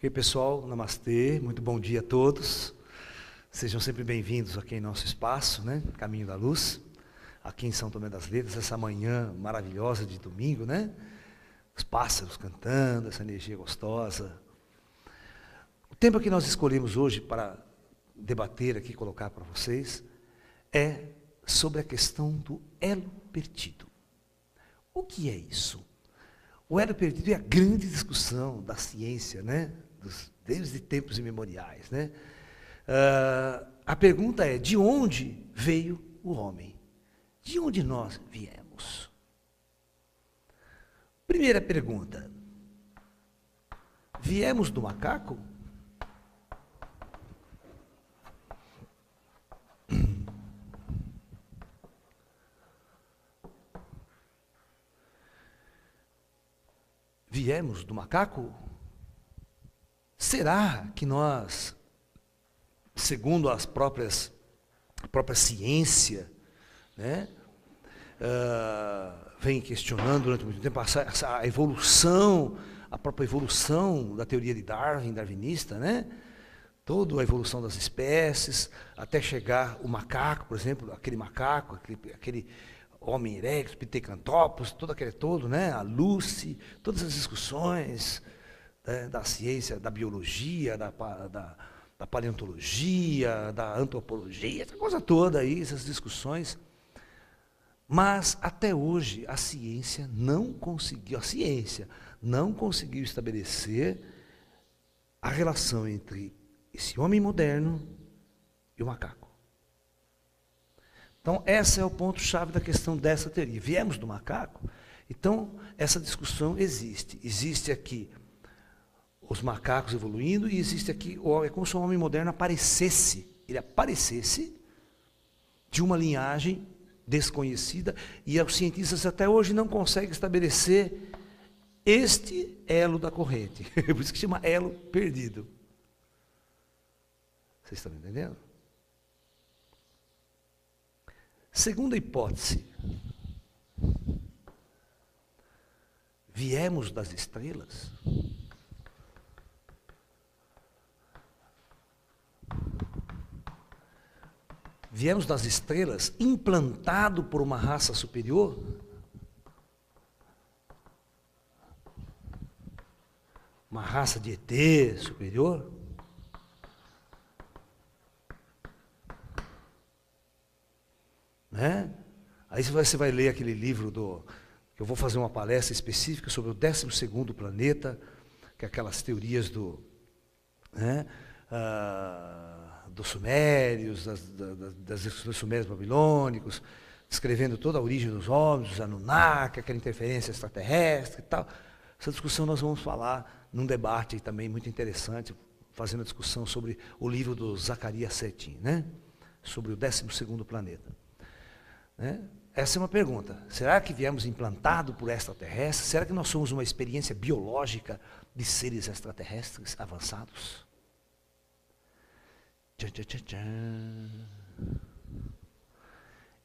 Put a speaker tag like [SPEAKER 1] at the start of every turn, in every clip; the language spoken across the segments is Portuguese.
[SPEAKER 1] Ok, pessoal, namastê, muito bom dia a todos. Sejam sempre bem-vindos aqui em nosso espaço, né? Caminho da Luz, aqui em São Tomé das Letras, essa manhã maravilhosa de domingo, né? Os pássaros cantando, essa energia gostosa. O tema que nós escolhemos hoje para debater aqui, colocar para vocês, é sobre a questão do elo perdido. O que é isso? O elo perdido é a grande discussão da ciência, né? Desde tempos imemoriais, né? A pergunta é, de onde veio o homem? De onde nós viemos? Primeira pergunta, viemos do macaco? Viemos do macaco? Será que nós, segundo a própria ciência, né, vem questionando durante muito tempo a evolução, a própria evolução da teoria de Darwin, darwinista, né? Toda a evolução das espécies, até chegar o macaco, por exemplo, aquele Homem erectus, Pithecanthropus, todo, né? A Lucy, todas as discussões, né, da ciência, da biologia, da paleontologia, da antropologia, essa coisa toda aí, essas discussões. Mas até hoje a ciência não conseguiu estabelecer a relação entre esse homem moderno e o macaco. Então, esse é o ponto-chave da questão dessa teoria. Viemos do macaco? Então, essa discussão existe. Existe aqui os macacos evoluindo e existe aqui, é como se o homem moderno ele aparecesse de uma linhagem desconhecida e os cientistas até hoje não conseguem estabelecer este elo da corrente. Por isso que chama elo perdido. Vocês estão entendendo? Segunda hipótese, viemos das estrelas? Viemos das estrelas implantado por uma raça superior? Uma raça de ET superior? Né? Aí você vai ler aquele livro que eu vou fazer uma palestra específica sobre o 12º planeta, que é aquelas teorias dos sumérios, das sumérios babilônicos, descrevendo toda a origem dos homens, dos Anunnaki, aquela interferência extraterrestre e tal. Essa discussão nós vamos falar num debate também muito interessante, fazendo a discussão sobre o livro do Zacarias Sitchin, né? Sobre o 12º planeta. Né? Essa é uma pergunta. Será que viemos implantados por extraterrestres? Será que nós somos uma experiência biológica de seres extraterrestres avançados? Tchan, tchan, tchan, tchan.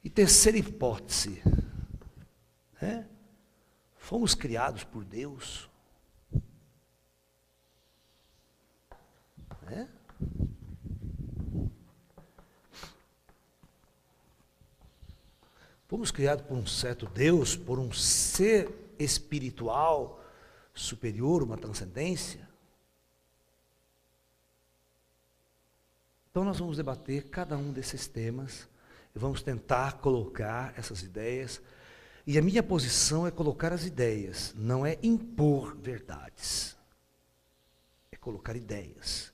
[SPEAKER 1] E terceira hipótese, né? Fomos criados por Deus? Né? Fomos criados por um certo Deus, por um ser espiritual superior, uma transcendência? Então nós vamos debater cada um desses temas e vamos tentar colocar essas ideias. E a minha posição é colocar as ideias, não é impor verdades. É colocar ideias.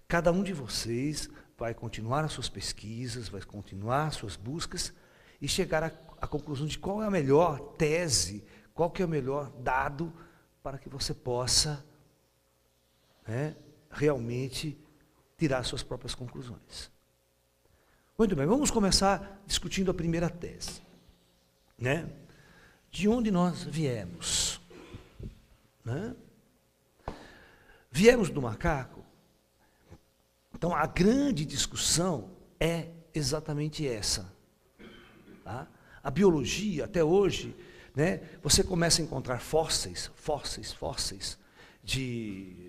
[SPEAKER 1] Cada um de vocês vai continuar as suas pesquisas, vai continuar as suas buscas e chegar à conclusão de qual é a melhor tese, qual que é o melhor dado para que você possa, né, realmente tirar suas próprias conclusões. Muito bem, vamos começar discutindo a primeira tese. Né? De onde nós viemos? Né? Viemos do macaco? Então, a grande discussão é exatamente essa. Tá? A biologia, até hoje, né, você começa a encontrar fósseis.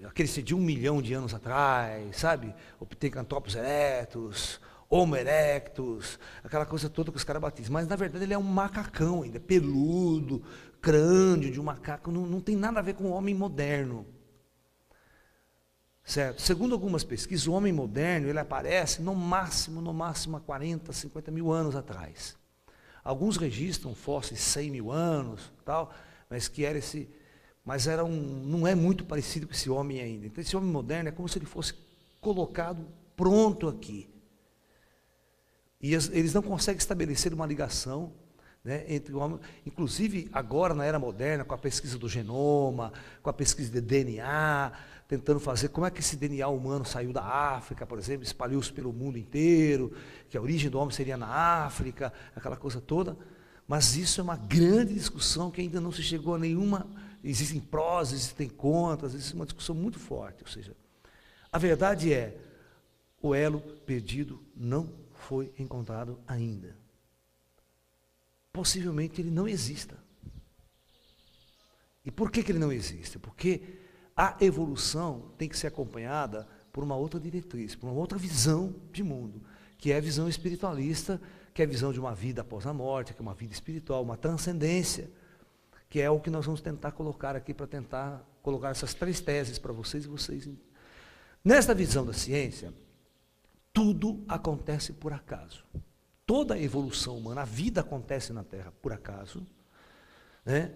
[SPEAKER 1] aqueles de 1 milhão de anos atrás, sabe? O Pithecanthropus erectus, Homo erectus, aquela coisa toda que os caras batizam. Mas, na verdade, ele é um macacão ainda, peludo, crânio de um macaco, não tem nada a ver com o homem moderno. Certo? Segundo algumas pesquisas, o homem moderno, ele aparece no máximo há 40, 50 mil anos atrás. Alguns registram fósseis 100 mil anos, tal, mas que era esse... Mas não é muito parecido com esse homem ainda. Então, esse homem moderno é como se ele fosse colocado pronto aqui. E eles não conseguem estabelecer uma ligação, né, entre o homem. Inclusive, agora, na era moderna, com a pesquisa do genoma, com a pesquisa de DNA, tentando fazer como é que esse DNA humano saiu da África, por exemplo, espalhou-se pelo mundo inteiro, que a origem do homem seria na África, aquela coisa toda. Mas isso é uma grande discussão que ainda não se chegou a nenhuma... Existem prós, existem contras, existe uma discussão muito forte. Ou seja, a verdade é, o elo perdido não foi encontrado ainda. Possivelmente ele não exista. E por que ele não existe? Porque a evolução tem que ser acompanhada por uma outra diretriz, por uma outra visão de mundo, que é a visão espiritualista, que é a visão de uma vida após a morte, que é uma vida espiritual, uma transcendência, que é o que nós vamos tentar colocar aqui, para tentar colocar essas 3 teses para vocês e vocês. Nesta visão da ciência, tudo acontece por acaso. Toda a evolução humana, a vida acontece na Terra por acaso, né?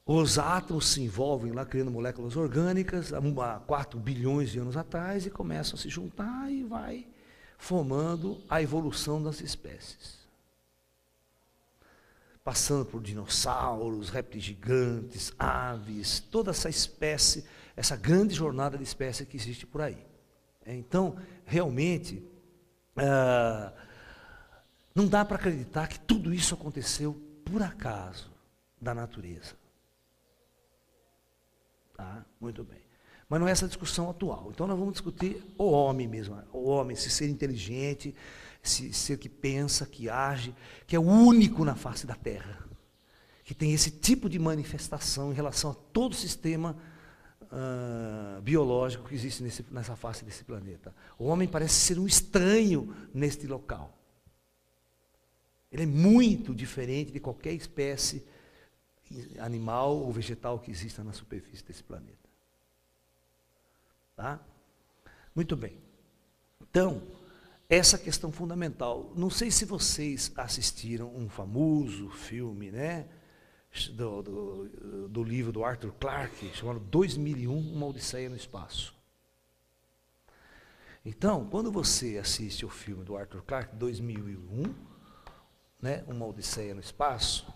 [SPEAKER 1] Os átomos se envolvem lá criando moléculas orgânicas há 4 bilhões de anos atrás e começam a se juntar e vai formando a evolução das espécies. Passando por dinossauros, répteis gigantes, aves, toda essa espécie, essa grande jornada de espécie que existe por aí. Então, realmente, não dá para acreditar que tudo isso aconteceu por acaso da natureza. Tá? Muito bem. Mas não é essa discussão atual. Então nós vamos discutir o homem mesmo, o homem, esse ser inteligente, esse ser que pensa, que age, que é o único na face da Terra, que tem esse tipo de manifestação em relação a todo o sistema biológico que existe nessa face desse planeta. O homem parece ser um estranho neste local. Ele é muito diferente de qualquer espécie animal ou vegetal que exista na superfície desse planeta. Tá? Muito bem. Então, essa questão fundamental. Não sei se vocês assistiram um famoso filme, né, do livro do Arthur Clarke, chamado 2001, Uma Odisseia no Espaço. Então, quando você assiste o filme do Arthur Clarke, 2001, né, Uma Odisseia no Espaço,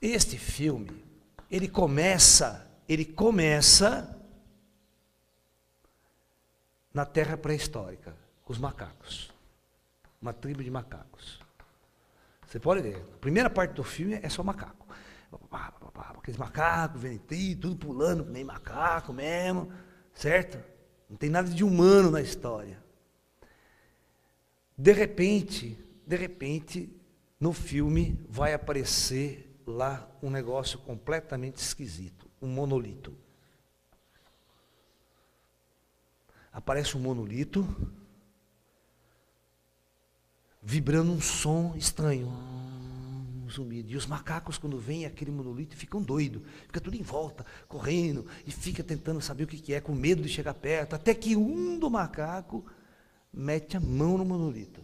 [SPEAKER 1] este filme, ele começa na Terra pré-histórica, com os macacos. Uma tribo de macacos. Você pode ver, a primeira parte do filme é só macaco. Aqueles macacos, tudo pulando, nem macaco mesmo, certo? Não tem nada de humano na história. De repente, no filme vai aparecer lá um negócio completamente esquisito, um monolito. Aparece um monolito, vibrando um som estranho, um zumbido. E os macacos, quando veem aquele monolito, ficam doidos, fica tudo em volta, correndo, e fica tentando saber o que é, com medo de chegar perto, até que um do macaco mete a mão no monolito.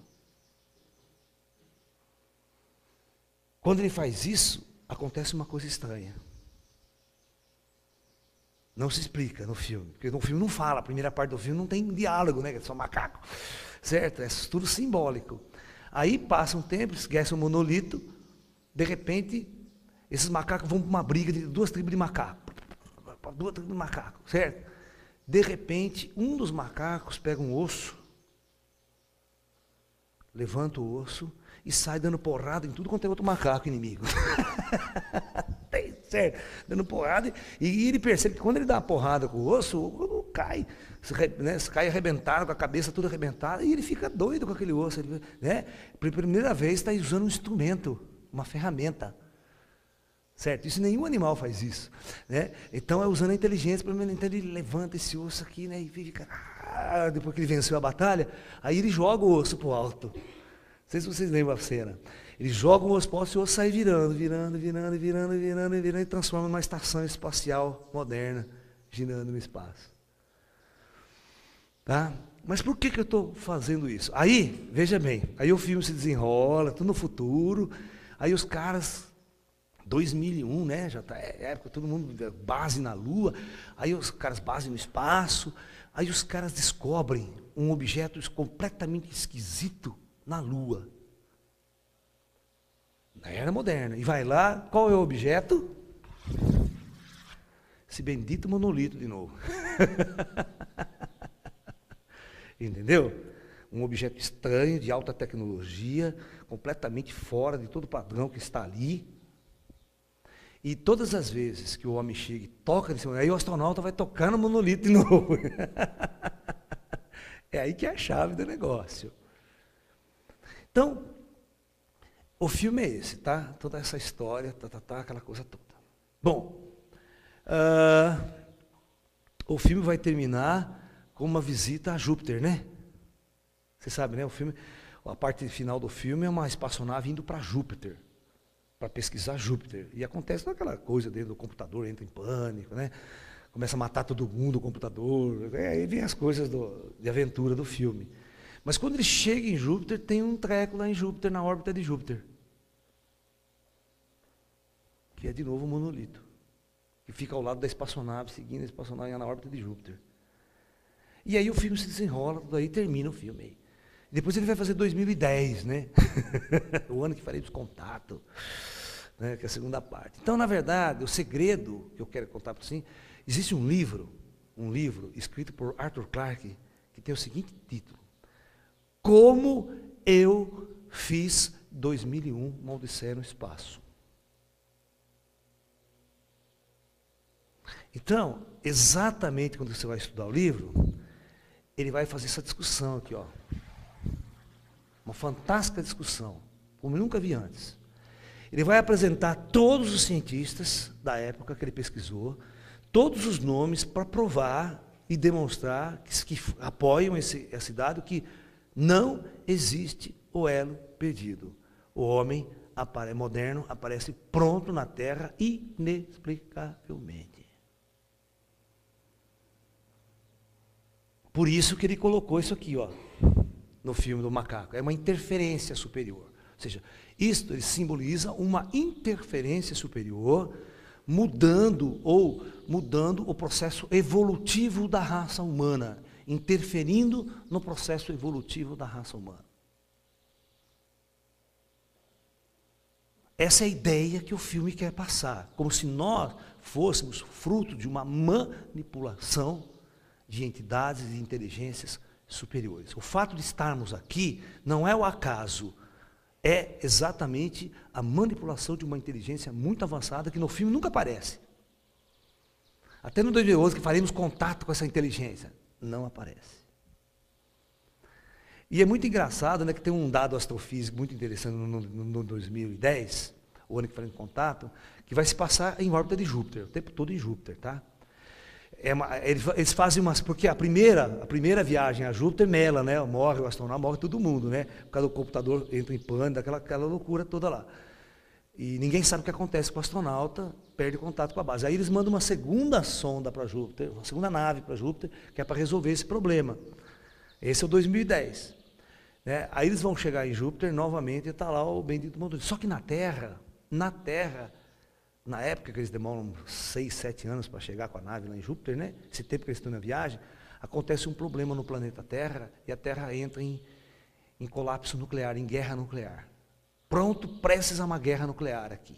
[SPEAKER 1] Quando ele faz isso, acontece uma coisa estranha. Não se explica no filme, porque no filme não fala, a primeira parte do filme não tem diálogo, né? É só macaco, certo? É tudo simbólico. Aí passa um tempo, esquece o monolito, de repente, esses macacos vão para uma briga de 2 tribos de macaco. 2 tribos de macaco, certo? De repente, um dos macacos pega um osso, levanta o osso e sai dando porrada em tudo quanto é outro macaco inimigo. Certo? Dando porrada, e ele percebe que quando ele dá uma porrada com o osso, cai, né, cai arrebentado, com a cabeça toda arrebentada, e ele fica doido com aquele osso. Ele, né, pela primeira vez está usando um instrumento uma ferramenta. Certo? Isso nenhum animal faz isso. Né? Então é usando a inteligência, então ele levanta esse osso aqui, né? E fica. Depois que ele venceu a batalha, aí ele joga o osso para o alto. Não sei se vocês lembram a cena. Ele joga o osso para o alto e o osso sai virando e transforma numa estação espacial moderna, girando no espaço. Tá? Mas por que eu estou fazendo isso? Aí, veja bem, aí o filme se desenrola, tudo no futuro, aí os caras, 2001, né, já está época, todo mundo base na Lua, aí os caras base no espaço, aí os caras descobrem um objeto completamente esquisito na Lua. Na era moderna. E vai lá, qual é o objeto? Esse bendito monolito de novo. Entendeu? Um objeto estranho, de alta tecnologia, completamente fora de todo padrão que está ali. E todas as vezes que o homem chega e toca nesse monolito, aí o astronauta vai tocar no monolito de novo. É aí que é a chave do negócio. Então, o filme é esse, tá? Toda essa história, aquela coisa toda. Bom, o filme vai terminar com uma visita a Júpiter, né? Você sabe, né? O filme, a parte final do filme é uma espaçonave indo para Júpiter, para pesquisar Júpiter. E acontece aquela coisa dentro do computador, entra em pânico, né? Começa a matar todo mundo o computador. Aí vem as coisas de aventura do filme. Mas quando ele chega em Júpiter, tem um treco lá em Júpiter, na órbita de Júpiter. Que é de novo um monolito. Que fica ao lado da espaçonave, seguindo a espaçonave na órbita de Júpiter. E aí o filme se desenrola, tudo aí termina o filme. Aí. Depois ele vai fazer 2010, né? O ano que faremos contato, né? Que é a segunda parte. Então, na verdade, o segredo que eu quero contar para você, existe um livro escrito por Arthur Clarke, que tem o seguinte título: Como eu fiz 2001, uma Odisseia no Espaço. Então, exatamente quando você vai estudar o livro, ele vai fazer essa discussão aqui, ó. Uma fantástica discussão, como eu nunca vi antes. Ele vai apresentar todos os cientistas da época que ele pesquisou, todos os nomes para provar e demonstrar que apoiam esse dado, que não existe o elo perdido. O homem moderno aparece pronto na Terra inexplicavelmente. Por isso que ele colocou isso aqui, ó, no filme do macaco. É uma interferência superior. Ou seja, isto ele simboliza uma interferência superior, mudando o processo evolutivo da raça humana, interferindo no processo evolutivo da raça humana. Essa é a ideia que o filme quer passar, como se nós fôssemos fruto de uma manipulação de entidades e inteligências superiores. O fato de estarmos aqui não é o acaso, é exatamente a manipulação de uma inteligência muito avançada que no filme nunca aparece. Até no 2011, que faremos contato com essa inteligência, não aparece. E é muito engraçado, né, que tem um dado astrofísico muito interessante no 2010, o ano que faremos contato, que vai se passar em órbita de Júpiter, o tempo todo em Júpiter, tá? Eles fazem umas, porque a primeira viagem a Júpiter mela, né? Morre o astronauta, morre todo mundo, né? Por causa do computador entra em pânico, aquela loucura toda lá. E ninguém sabe o que acontece com o astronauta, perde contato com a base. Aí eles mandam uma segunda sonda para Júpiter, uma segunda nave para Júpiter, que é para resolver esse problema. Esse é o 2010. Né? Aí eles vão chegar em Júpiter novamente e está lá o bendito motor. Só que na Terra, na época que eles demoram 6, 7 anos para chegar com a nave lá em Júpiter, né? Esse tempo que eles estão na viagem, acontece um problema no planeta Terra e a Terra entra em colapso nuclear, em guerra nuclear. Pronto, prestes a uma guerra nuclear aqui.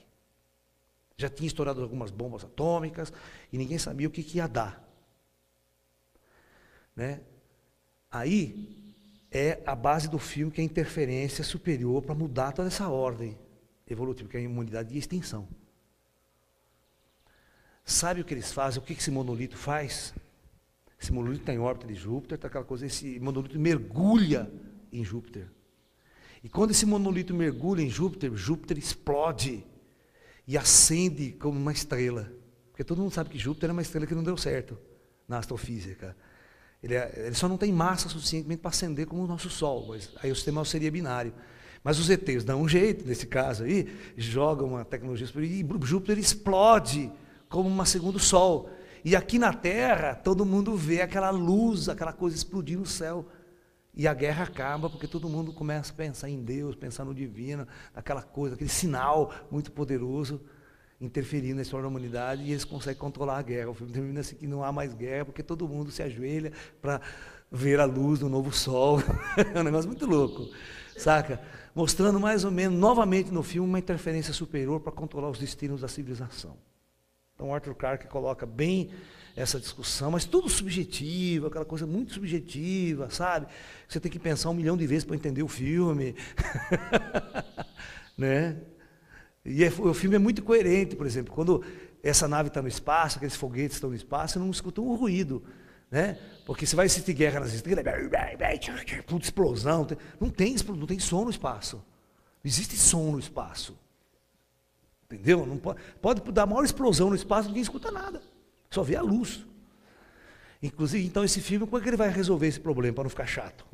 [SPEAKER 1] Já tinha estourado algumas bombas atômicas e ninguém sabia o que ia dar. Né? Aí é a base do filme, que é a interferência superior para mudar toda essa ordem evolutiva, que é a imunidade e extinção. Sabe o que eles fazem? O que esse monolito faz? Esse monolito está em órbita de Júpiter, tá aquela coisa, esse monolito mergulha em Júpiter. E quando esse monolito mergulha em Júpiter, Júpiter explode e acende como uma estrela. Porque todo mundo sabe que Júpiter é uma estrela que não deu certo na astrofísica. Ele só não tem massa suficientemente para acender como o nosso Sol, mas aí o sistema seria binário. Mas os ETs dão um jeito, nesse caso aí, jogam uma tecnologia superior e Júpiter explode como um segundo Sol. E aqui na Terra, todo mundo vê aquela luz, aquela coisa explodir no céu. E a guerra acaba porque todo mundo começa a pensar em Deus, pensar no divino, aquela coisa, aquele sinal muito poderoso interferindo na história da humanidade, e eles conseguem controlar a guerra. O filme termina assim que não há mais guerra, porque todo mundo se ajoelha para ver a luz do novo sol. É um negócio muito louco, saca? Mostrando mais ou menos, novamente no filme, uma interferência superior para controlar os destinos da civilização. Então Arthur Clarke coloca bem essa discussão, mas tudo subjetivo, aquela coisa muito subjetiva, sabe? Você tem que pensar 1 milhão de vezes para entender o filme. Né? E o filme é muito coerente, por exemplo, quando essa nave está no espaço, aqueles foguetes estão no espaço, você não escuta um ruído, né? Porque você vai assistir Guerra nas Estrelas, puta explosão, não tem som no espaço, não existe som no espaço, entendeu? Não pode dar a maior explosão no espaço, ninguém escuta nada, só vê a luz. Inclusive, então esse filme, como é que ele vai resolver esse problema para não ficar chato?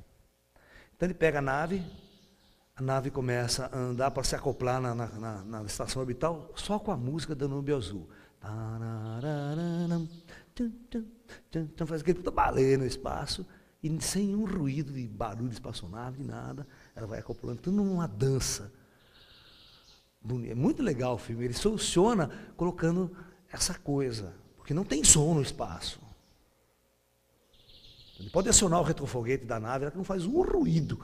[SPEAKER 1] Então ele pega a nave começa a andar para se acoplar na estação orbital, só com a música Danúbio Azul. Faz aquele puta baleia no espaço, e sem um ruído de barulho de espaçonave, de nada, ela vai acoplando, tudo numa dança. É muito legal o filme, ele soluciona colocando essa coisa, porque não tem som no espaço. Ele pode acionar o retrofoguete da nave, ela não faz um ruído.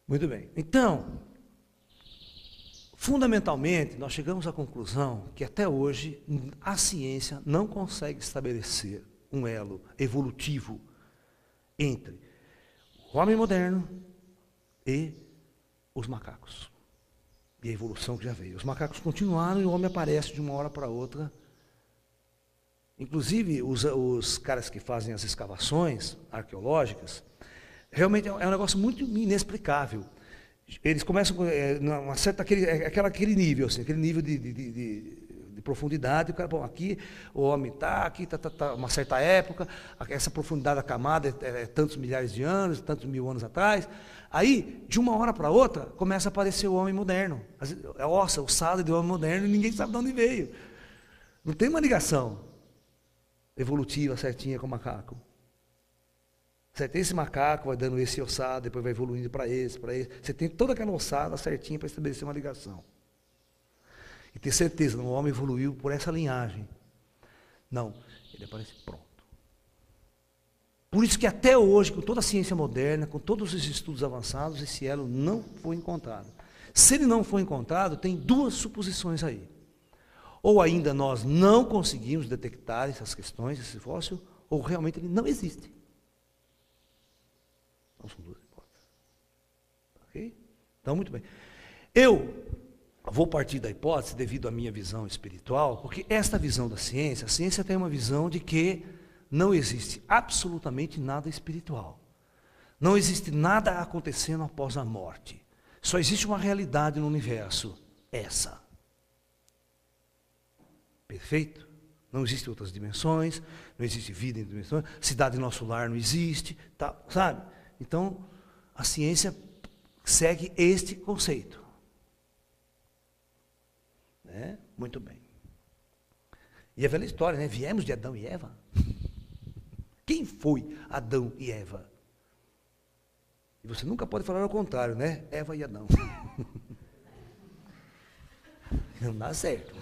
[SPEAKER 1] Muito bem. Então, fundamentalmente, nós chegamos à conclusão que até hoje a ciência não consegue estabelecer um elo evolutivo entre o homem moderno e os macacos. E a evolução que já veio. Os macacos continuaram e o homem aparece de uma hora para outra. Inclusive, os caras que fazem as escavações arqueológicas, realmente é um negócio muito inexplicável. Eles começam numa certa, aquele nível, assim, aquele nível de profundidade. O cara, bom, aqui o homem está, aqui está uma certa época, essa profundidade da camada é tantos milhares de anos, tantos mil anos atrás. Aí, de uma hora para outra, começa a aparecer o homem moderno. É ossada de homem moderno e ninguém sabe de onde veio. Não tem uma ligação evolutiva certinha com o macaco. Você tem esse macaco, vai dando esse ossado, depois vai evoluindo para esse. Você tem toda aquela ossada certinha para estabelecer uma ligação. E ter certeza, não, o homem evoluiu por essa linhagem. Não, ele aparece pronto. Por isso que até hoje, com toda a ciência moderna, com todos os estudos avançados, esse elo não foi encontrado. Se ele não foi encontrado, tem duas suposições aí. Ou ainda nós não conseguimos detectar essas questões, esse fóssil, ou realmente ele não existe. Então, são duas hipóteses. Ok? Então, muito bem. Eu vou partir da hipótese, devido à minha visão espiritual, porque esta visão da ciência, a ciência tem uma visão de que não existe absolutamente nada espiritual. Não existe nada acontecendo após a morte. Só existe uma realidade no universo, essa. Perfeito? Não existem outras dimensões, não existe vida em dimensões, cidade nosso lar não existe, tá, sabe? Então, a ciência segue este conceito. Né? Muito bem. E a velha história, né? Viemos de Adão e Eva. Quem foi Adão e Eva? E você nunca pode falar ao contrário, né? Eva e Adão. Não dá certo.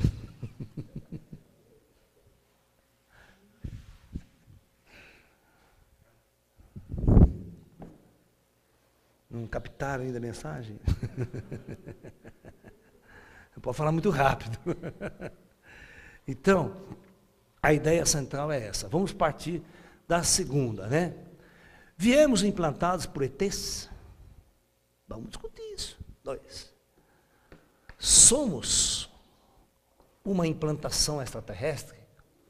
[SPEAKER 1] Não captaram ainda a mensagem? Eu posso falar muito rápido. Então, a ideia central é essa. Vamos partir da segunda, né? Viemos implantados por ETs? Vamos discutir isso. 2. Somos uma implantação extraterrestre?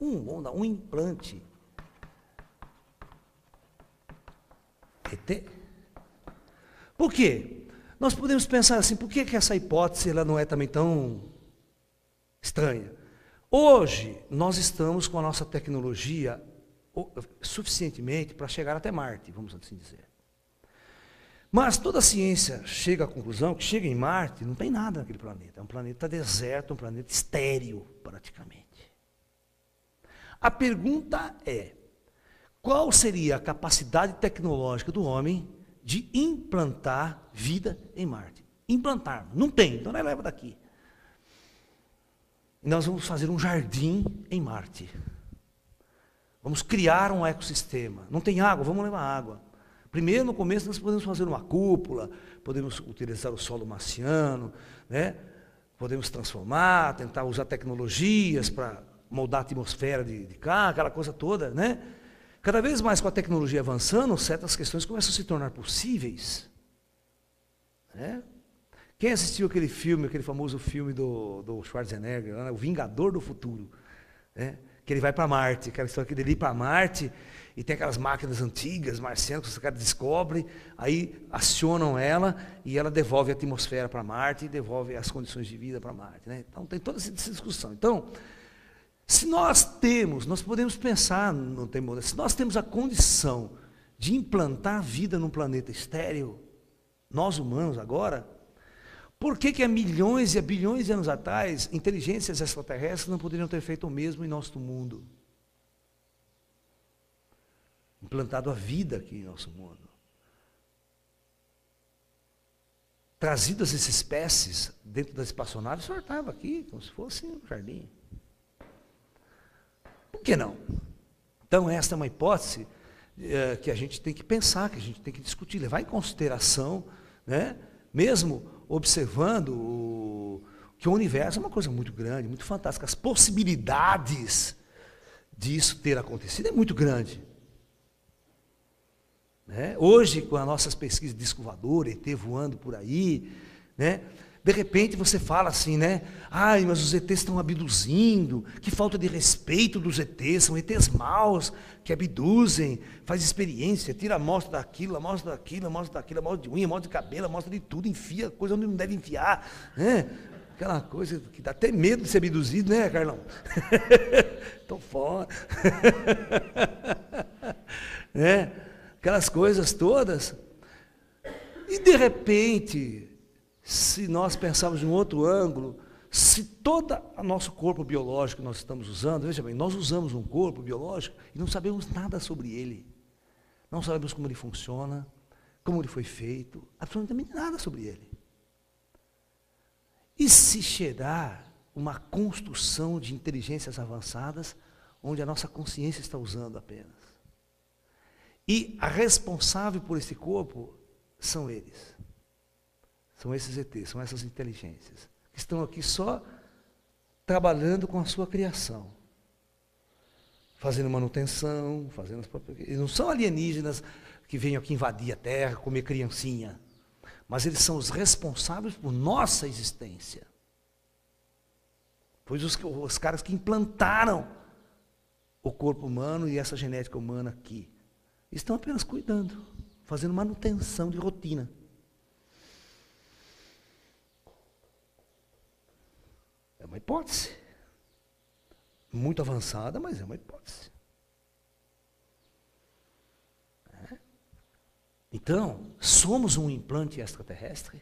[SPEAKER 1] Um implante ET. Por quê? Nós podemos pensar assim, por que essa hipótese ela não é também tão estranha? Hoje, nós estamos com a nossa tecnologia suficientemente para chegar até Marte, vamos assim dizer. Mas toda a ciência chega à conclusão que chega em Marte, não tem nada naquele planeta. É um planeta deserto, um planeta estéril, praticamente. A pergunta é, qual seria a capacidade tecnológica do homem de implantar vida em Marte? Implantar, não tem, então leva daqui. E nós vamos fazer um jardim em Marte. Vamos criar um ecossistema. Não tem água, vamos levar água. Primeiro, no começo, nós podemos fazer uma cúpula, podemos utilizar o solo marciano, né? Podemos transformar, tentar usar tecnologias para moldar a atmosfera de cá, aquela coisa toda, né? Cada vez mais com a tecnologia avançando, certas questões começam a se tornar possíveis. Né? Quem assistiu aquele filme, aquele famoso filme do Schwarzenegger, né? O Vingador do Futuro, né? Que ele vai para Marte, aquela história que ele ir para Marte, e tem aquelas máquinas antigas, marcianas, que os caras descobrem, aí acionam ela, e ela devolve a atmosfera para Marte, e devolve as condições de vida para Marte. Né? Então tem toda essa discussão. Então, se nós podemos pensar, se nós temos a condição de implantar vida num planeta estéril, nós humanos agora, por que há milhões e há bilhões de anos atrás, inteligências extraterrestres não poderiam ter feito o mesmo em nosso mundo? Implantado a vida aqui em nosso mundo. Trazidas essas espécies dentro da espaçonave, sortava aqui, como se fosse um jardim. Por que não? Então, esta é uma hipótese que a gente tem que pensar, que a gente tem que discutir, levar em consideração, né? Mesmo observando que o universo é uma coisa muito grande, muito fantástica. As possibilidades disso ter acontecido é muito grande. Né? Hoje, com as nossas pesquisas de disco voador, ET voando por aí, né? De repente você fala assim, né? Ai, mas os ETs estão abduzindo, que falta de respeito dos ETs, são ETs maus, que abduzem, faz experiência, tira amostra daquilo, amostra daquilo, amostra daquilo, amostra de unha, amostra de cabelo, amostra de tudo, enfia coisa onde não deve enfiar, né? Aquela coisa que dá até medo de ser abduzido, né, Carlão? Estou fora. Né? Aquelas coisas todas. E de repente, se nós pensarmos de um outro ângulo, se todo o nosso corpo biológico que nós estamos usando, veja bem, nós usamos um corpo biológico e não sabemos nada sobre ele. Não sabemos como ele funciona, como ele foi feito, absolutamente nada sobre ele. E se chegar uma construção de inteligências avançadas, onde a nossa consciência está usando apenas? E a responsável por esse corpo são eles. São esses ETs, são essas inteligências, que estão aqui só trabalhando com a sua criação. Fazendo manutenção, fazendo as próprias... Eles não são alienígenas que venham aqui invadir a Terra, comer criancinha. Mas eles são os responsáveis por nossa existência. Pois os caras que implantaram o corpo humano e essa genética humana aqui, estão apenas cuidando, fazendo manutenção de rotina. É uma hipótese. Muito avançada, mas é uma hipótese. Então, somos um implante extraterrestre?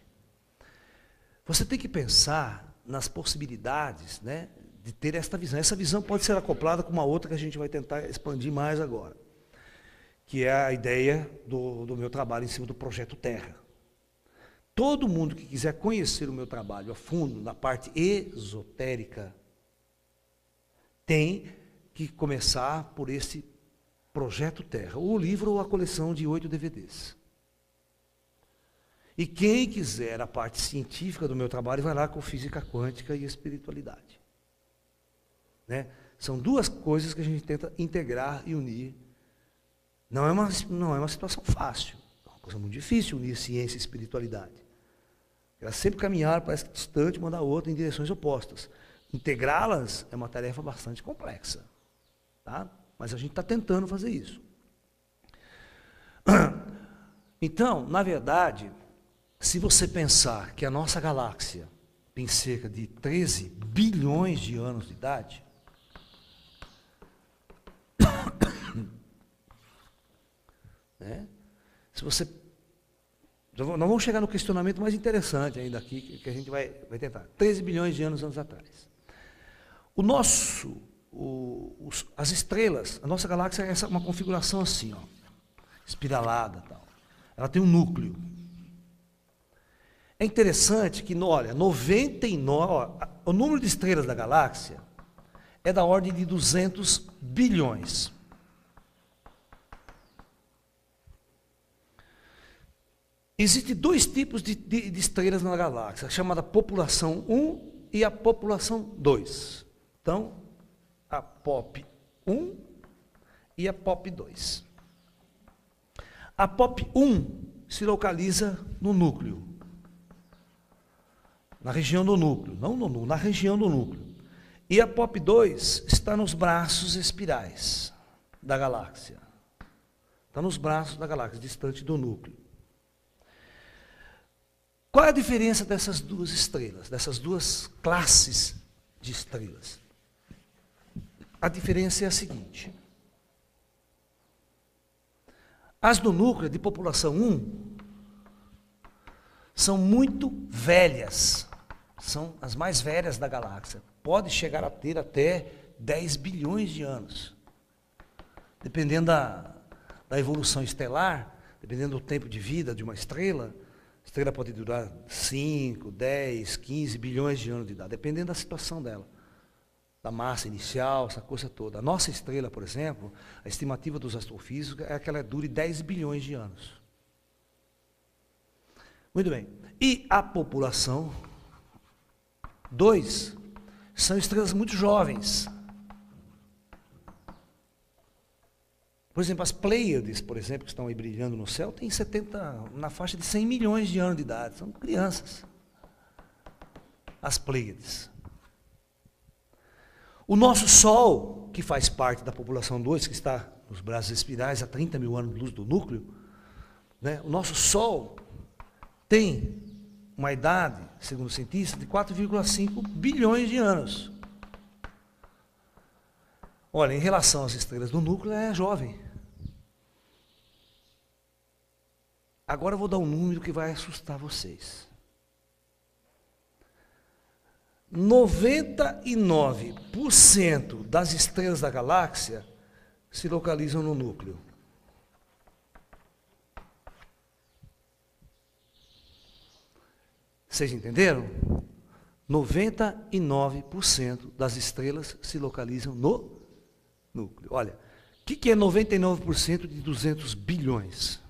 [SPEAKER 1] Você tem que pensar nas possibilidades, né, de ter esta visão. Essa visão pode ser acoplada com uma outra que a gente vai tentar expandir mais agora, que é a ideia do meu trabalho em cima do Projeto Terra. Todo mundo que quiser conhecer o meu trabalho a fundo, na parte esotérica, tem que começar por esse Projeto Terra, ou o livro ou a coleção de 8 DVDs. E quem quiser a parte científica do meu trabalho, vai lá com física quântica e espiritualidade. Né? São duas coisas que a gente tenta integrar e unir. Não é uma situação fácil, é uma coisa muito difícil unir ciência e espiritualidade. Elas sempre caminharam, parece que distante uma da outra, em direções opostas. Integrá-las é uma tarefa bastante complexa. Tá? Mas a gente está tentando fazer isso. Então, na verdade, se você pensar que a nossa galáxia tem cerca de 13 bilhões de anos de idade, né? Se você... Nós vamos chegar no questionamento mais interessante ainda aqui, que a gente vai tentar. 13 bilhões de anos atrás. As estrelas, a nossa galáxia é uma configuração assim, ó, espiralada, tal. Ela tem um núcleo. É interessante que, olha, 99, ó, o número de estrelas da galáxia é da ordem de 200 bilhões. Existem dois tipos de estrelas na galáxia, chamada população 1 e a população 2. Então, a POP 1 e a POP 2. A POP 1 se localiza no núcleo, na região do núcleo, não no núcleo, na região do núcleo. E a POP 2 está nos braços espirais da galáxia. Está nos braços da galáxia, distante do núcleo. Qual é a diferença dessas duas estrelas, dessas duas classes de estrelas? A diferença é a seguinte. As do núcleo de população 1 são muito velhas, são as mais velhas da galáxia. Pode chegar a ter até 10 bilhões de anos. Dependendo da evolução estelar, dependendo do tempo de vida de uma estrela, a estrela pode durar 5, 10, 15 bilhões de anos de idade, dependendo da situação dela, da massa inicial, essa coisa toda. A nossa estrela, por exemplo, a estimativa dos astrofísicos é que ela dure 10 bilhões de anos. Muito bem. E a população 2 são estrelas muito jovens. Por exemplo, as Pleiades, por exemplo, que estão aí brilhando no céu, têm na faixa de 100 milhões de anos de idade. São crianças. As Pleiades. O nosso Sol, que faz parte da população 2, que está nos braços espirais a 30 mil anos de luz do núcleo, né? O nosso Sol tem uma idade, segundo os cientistas, de 4,5 bilhões de anos. Olha, em relação às estrelas do núcleo, é jovem. Agora eu vou dar um número que vai assustar vocês. 99% das estrelas da galáxia se localizam no núcleo. Vocês entenderam? 99% das estrelas se localizam no núcleo. Olha, o que é 99% de 200 bilhões?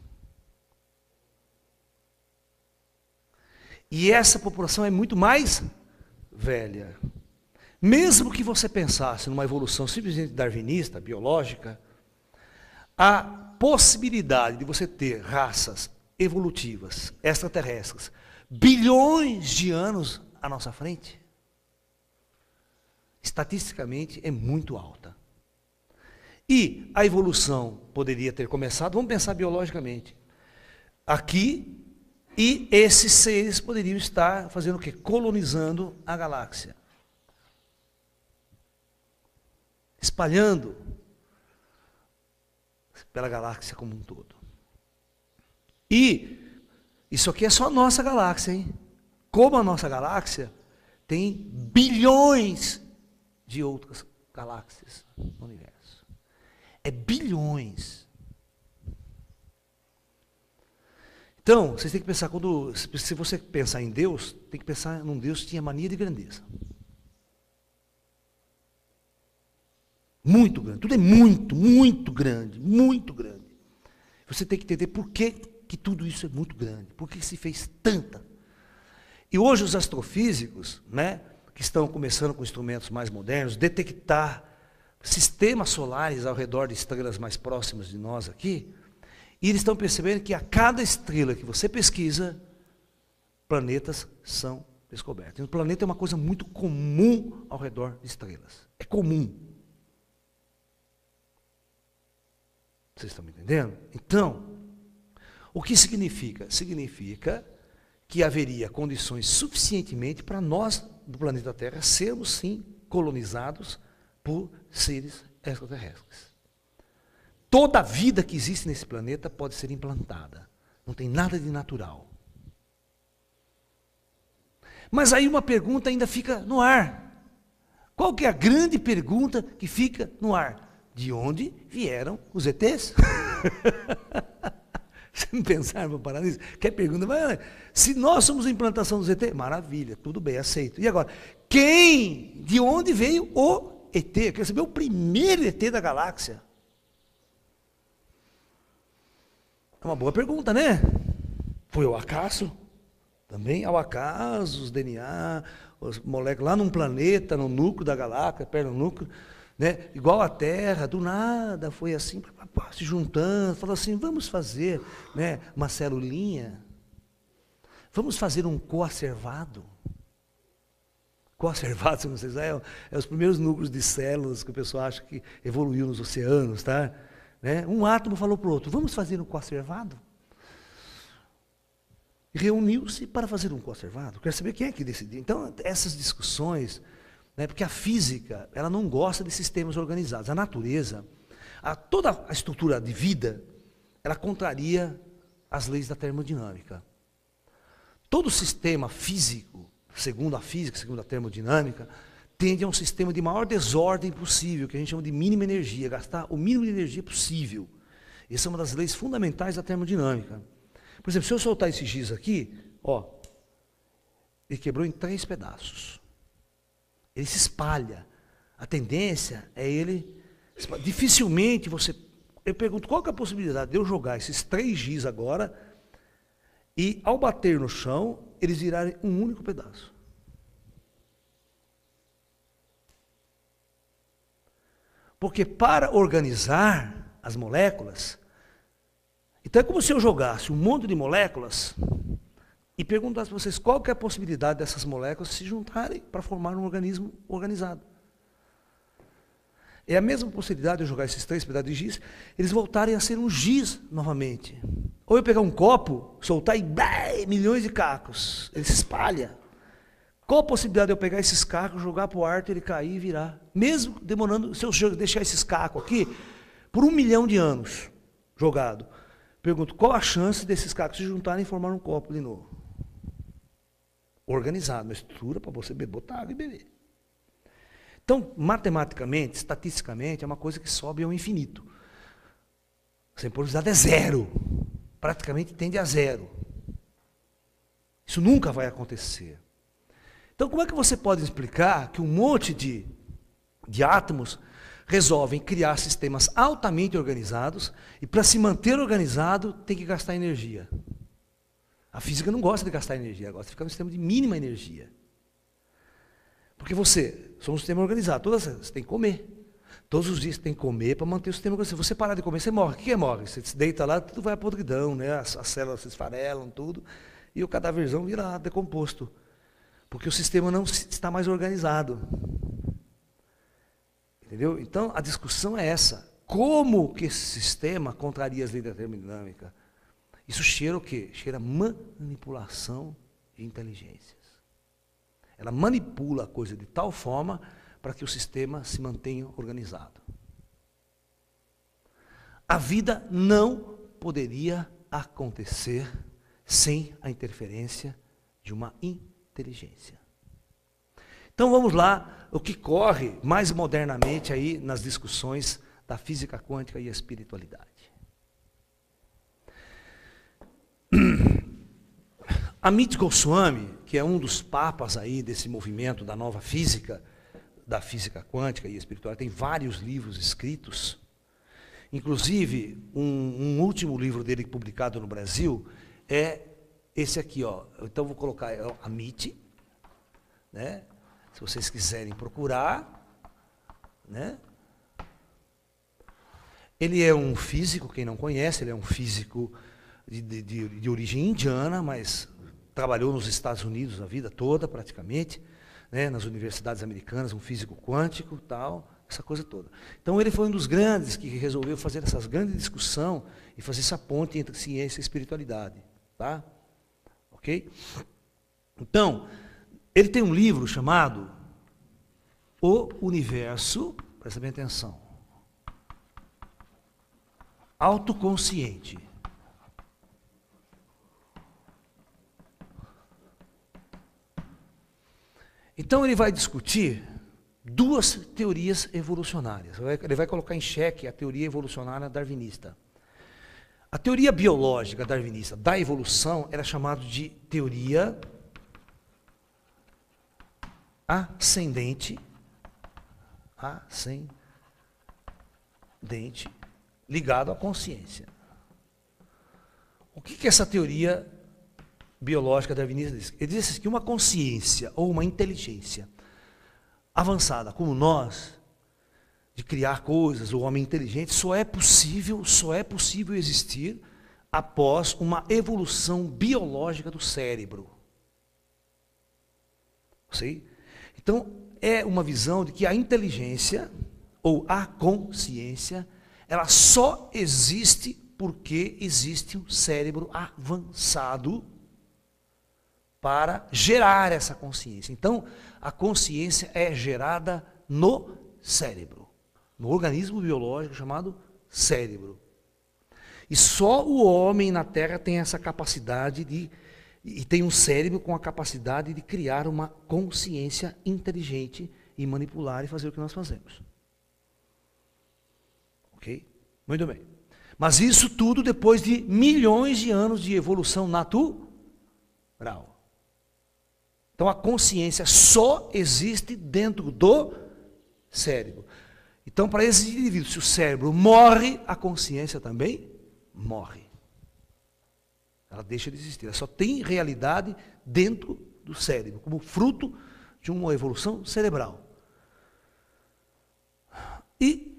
[SPEAKER 1] E essa população é muito mais velha. Mesmo que você pensasse numa evolução simplesmente darwinista, biológica, a possibilidade de você ter raças evolutivas, extraterrestres, bilhões de anos à nossa frente, estatisticamente é muito alta. E a evolução poderia ter começado, vamos pensar biologicamente, aqui, e esses seres poderiam estar fazendo o quê? Colonizando a galáxia. Espalhando pela galáxia como um todo. E isso aqui é só a nossa galáxia, hein? Como a nossa galáxia tem bilhões de outras galáxias no universo. É bilhões. Então, vocês têm que pensar, se você pensar em Deus, tem que pensar num Deus que tinha mania de grandeza. Muito grande, tudo é muito, muito grande, muito grande. Você tem que entender por que tudo isso é muito grande, por que se fez tanta. E hoje os astrofísicos, né, que estão começando com instrumentos mais modernos, detectar sistemas solares ao redor de estrelas mais próximas de nós aqui, e eles estão percebendo que a cada estrela que você pesquisa, planetas são descobertos. E o planeta é uma coisa muito comum ao redor de estrelas. É comum. Vocês estão me entendendo? Então, O que significa? Significa que haveria condições suficientemente para nós, do planeta Terra, sermos, sim, colonizados por seres extraterrestres. Toda a vida que existe nesse planeta pode ser implantada. Não tem nada de natural. Mas aí uma pergunta ainda fica no ar. Qual que é a grande pergunta que fica no ar? De onde vieram os ETs? Você não pensaram para parar nisso? Quer pergunta? Mas, se nós somos a implantação dos ET, maravilha, tudo bem, aceito. E agora, de onde veio o ET? Eu quero saber o primeiro ET da galáxia. É uma boa pergunta, né? Foi ao acaso? Também ao acaso, os DNA, as moléculas lá num planeta, no núcleo da galáxia, perto do núcleo, né? Igual a Terra, do nada, foi assim, se juntando, falou assim, vamos fazer, né, uma celulinha, vamos fazer um coacervado. Coacervado, se não sei, é os primeiros núcleos de células que o pessoal acha que evoluiu nos oceanos, tá? Né? Um átomo falou para o outro, vamos fazer um coacervado? Reuniu-se para fazer um coacervado. Quero saber quem é que decidiu. Então, essas discussões, né, porque a física, ela não gosta de sistemas organizados. A natureza, toda a estrutura de vida, ela contraria as leis da termodinâmica. Todo sistema físico, segundo a física, segundo a termodinâmica, tende a um sistema de maior desordem possível, que a gente chama de mínima energia, gastar o mínimo de energia possível. Essa é uma das leis fundamentais da termodinâmica. Por exemplo, se eu soltar esse giz aqui, ó, ele quebrou em 3 pedaços. Ele se espalha. A tendência é ele... Dificilmente você... Eu pergunto, qual que é a possibilidade de eu jogar esses 3 giz agora e, ao bater no chão, eles virarem um único pedaço? Porque para organizar as moléculas... Então é como se eu jogasse um monte de moléculas e perguntasse para vocês qual que é a possibilidade dessas moléculas se juntarem para formar um organismo organizado. É a mesma possibilidade de eu jogar esses 3 pedaços de giz, eles voltarem a ser um giz novamente. Ou eu pegar um copo, soltar e milhões de cacos, ele se espalha. Qual a possibilidade de eu pegar esses cacos, jogar para o ar, ele cair e virar? Mesmo demorando, se eu deixar esses cacos aqui, por 1 milhão de anos jogado, pergunto, qual a chance desses cacos se juntarem e formar um copo de novo? Organizado, uma estrutura para você botar água e beber. Então, matematicamente, estatisticamente, é uma coisa que sobe ao infinito. A simplicidade é 0. Praticamente tende a 0. Isso nunca vai acontecer. Então, como é que você pode explicar que um monte de átomos resolvem criar sistemas altamente organizados e para se manter organizado tem que gastar energia? A física não gosta de gastar energia, gosta de ficar no sistema de mínima energia. Porque você um sistema organizado, você tem que comer. Todos os dias você tem que comer para manter o sistema organizado. Se você parar de comer, você morre. O que é morre? Você se deita lá, tudo vai à podridão, né? As células se esfarelam, tudo, e o cadáverzão vira decomposto. Porque o sistema não está mais organizado. Entendeu? Então, a discussão é essa. Como que esse sistema contraria as leis da termodinâmica? Isso cheira o quê? Cheira manipulação de inteligências. Ela manipula a coisa de tal forma para que o sistema se mantenha organizado. A vida não poderia acontecer sem a interferência de uma inteligência. Então vamos lá, o que corre mais modernamente aí nas discussões da física quântica e a espiritualidade. Amit Goswami, que é um dos papas aí desse movimento da nova física, da física quântica e espiritual, tem vários livros escritos, inclusive um último livro dele publicado no Brasil é esse aqui, ó. Então vou colocar Amit, né? Se vocês quiserem procurar, né? Ele é um físico, quem não conhece, ele é um físico de origem indiana, mas trabalhou nos Estados Unidos a vida toda, praticamente, né, nas universidades americanas, um físico quântico, tal, essa coisa toda. Então ele foi um dos grandes que resolveu fazer essas grandes discussão e fazer essa ponte entre ciência e espiritualidade. Tá? Ok? Então, ele tem um livro chamado O Universo, presta bem atenção, Autoconsciente. Então ele vai discutir duas teorias evolucionárias. Ele vai colocar em xeque a teoria evolucionária darwinista. A teoria biológica darwinista da evolução era chamada de teoria ascendente, ligado à consciência. O que é essa teoria biológica darwinista diz? Ele diz que uma consciência ou uma inteligência avançada como nós, de criar coisas, o homem inteligente, só é possível existir após uma evolução biológica do cérebro. Sim? Então, é uma visão de que a inteligência ou a consciência, ela só existe porque existe um cérebro avançado para gerar essa consciência. Então, a consciência é gerada no cérebro, no organismo biológico chamado cérebro. E só o homem na Terra tem essa capacidade e tem um cérebro com a capacidade de criar uma consciência inteligente e manipular e fazer o que nós fazemos. Ok? Muito bem. Mas isso tudo depois de milhões de anos de evolução natural. Então a consciência só existe dentro do cérebro. Então, para esses indivíduos, se o cérebro morre, a consciência também morre. Ela deixa de existir. Ela só tem realidade dentro do cérebro, como fruto de uma evolução cerebral. E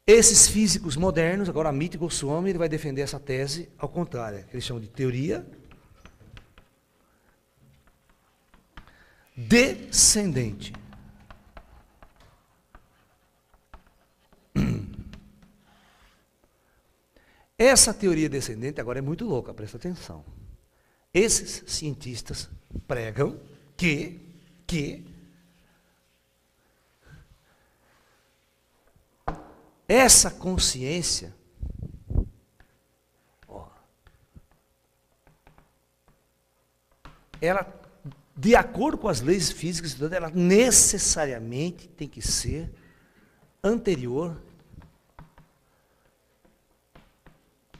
[SPEAKER 1] esses físicos modernos, agora Amit Goswami, ele vai defender essa tese ao contrário, que eles chamam de teoria descendente. Essa teoria descendente agora é muito louca, presta atenção. Esses cientistas pregam que essa consciência, ela, de acordo com as leis físicas, ela necessariamente tem que ser anterior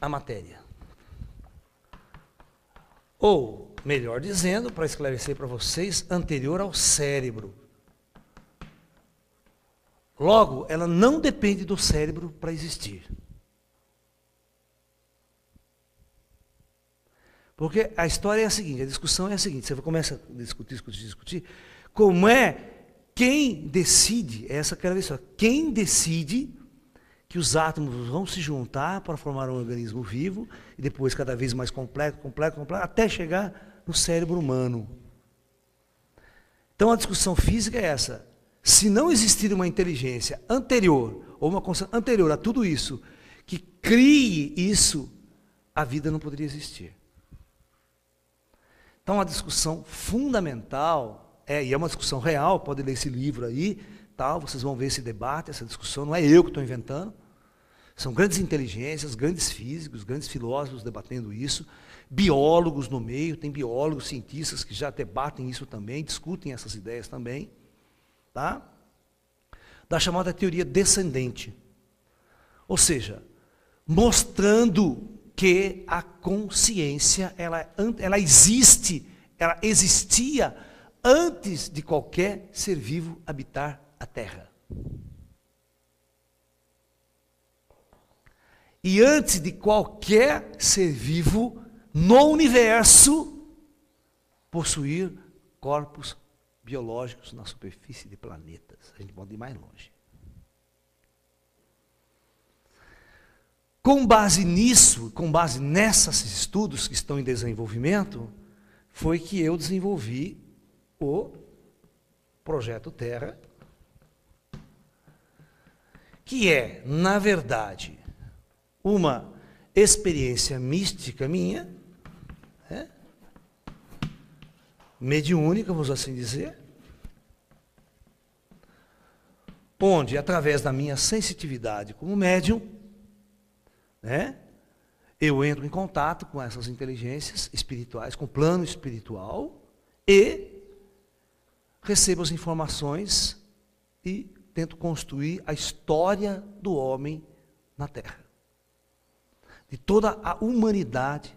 [SPEAKER 1] à matéria. Ou, melhor dizendo, para esclarecer para vocês, anterior ao cérebro. Logo, ela não depende do cérebro para existir. Porque a história é a seguinte, a discussão é a seguinte, você começa a discutir, como é, quem decide, essa que era a história, quem decide que os átomos vão se juntar para formar um organismo vivo, e depois cada vez mais complexo, até chegar no cérebro humano. Então a discussão física é essa, se não existir uma inteligência anterior, ou uma consciência anterior a tudo isso, que crie isso, a vida não poderia existir. Então, a discussão fundamental, e é uma discussão real, pode ler esse livro aí, tal, vocês vão ver esse debate, essa discussão, não é eu que estou inventando, são grandes inteligências, grandes físicos, grandes filósofos debatendo isso, biólogos no meio, tem biólogos, cientistas que já debatem isso também, discutem essas ideias também, tá? Da chamada teoria descendente, ou seja, mostrando que a consciência, ela existe, ela existia antes de qualquer ser vivo habitar a Terra. E antes de qualquer ser vivo no universo possuir corpos biológicos na superfície de planetas. A gente pode ir mais longe. Com base nisso, com base nesses estudos que estão em desenvolvimento, foi que eu desenvolvi o Projeto Terra, que é, na verdade, uma experiência mística minha, né? Mediúnica, vamos assim dizer, onde, através da minha sensitividade como médium, né, eu entro em contato com essas inteligências espirituais, com o plano espiritual, e recebo as informações e tento construir a história do homem na Terra, de toda a humanidade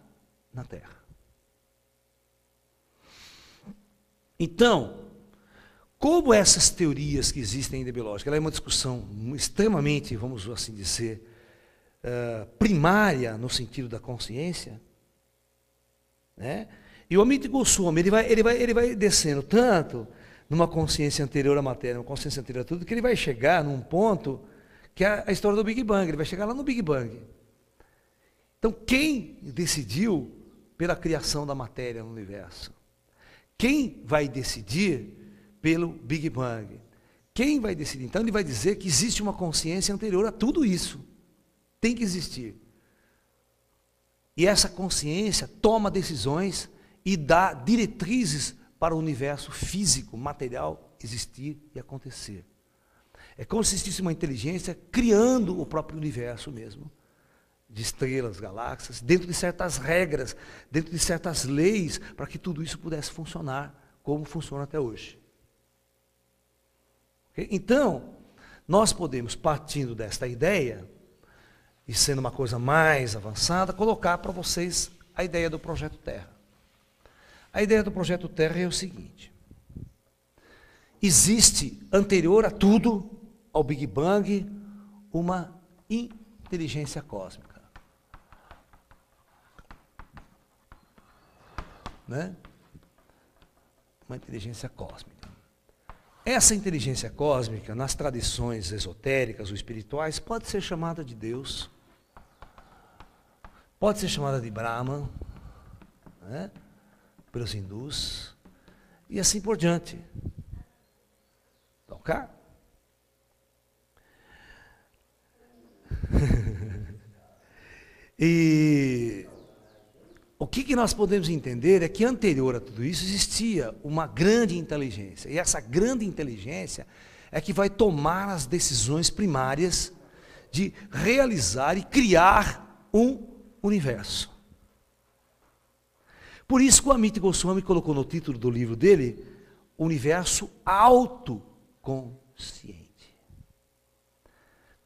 [SPEAKER 1] na Terra. Então, como essas teorias que existem em debiológica, ela é uma discussão extremamente, vamos assim dizer, primária no sentido da consciência, né? E o Amit Goswami, ele vai descendo tanto numa consciência anterior à matéria, uma consciência anterior a tudo, que ele vai chegar num ponto que é a história do Big Bang, ele vai chegar lá no Big Bang. Então, quem decidiu pela criação da matéria no universo? Quem vai decidir pelo Big Bang? Quem vai decidir? Então, ele vai dizer que existe uma consciência anterior a tudo isso. Tem que existir. E essa consciência toma decisões e dá diretrizes para o universo físico, material, existir e acontecer. É como se existisse uma inteligência criando o próprio universo mesmo, de estrelas, galáxias, dentro de certas regras, dentro de certas leis, para que tudo isso pudesse funcionar como funciona até hoje. Okay? Então, nós podemos, partindo desta ideia, e sendo uma coisa mais avançada, colocar para vocês a ideia do Projeto Terra. A ideia do Projeto Terra é o seguinte: existe, anterior a tudo, ao Big Bang, uma inteligência cósmica. Né? Uma inteligência cósmica. Essa inteligência cósmica, nas tradições esotéricas ou espirituais, pode ser chamada de Deus, pode ser chamada de Brahman, né, pelos hindus, e assim por diante. Ok? E o que nós podemos entender é que anterior a tudo isso existia uma grande inteligência. E essa grande inteligência é que vai tomar as decisões primárias de realizar e criar um universo. Por isso que o Amit Goswami colocou no título do livro dele, Universo Autoconsciente.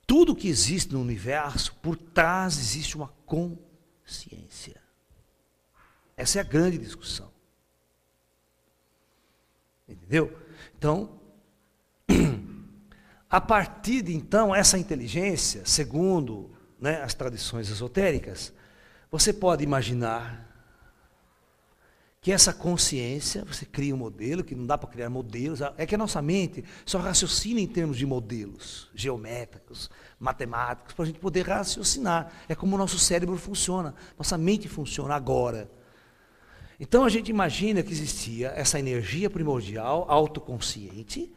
[SPEAKER 1] Tudo que existe no universo, por trás existe uma consciência. Essa é a grande discussão. Entendeu? Então, a partir de então, essa inteligência, segundo, né, as tradições esotéricas, você pode imaginar que essa consciência, você cria um modelo, que não dá para criar modelos, é que a nossa mente só raciocina em termos de modelos geométricos, matemáticos, para a gente poder raciocinar. É como o nosso cérebro funciona, nossa mente funciona agora. Então a gente imagina que existia essa energia primordial, autoconsciente,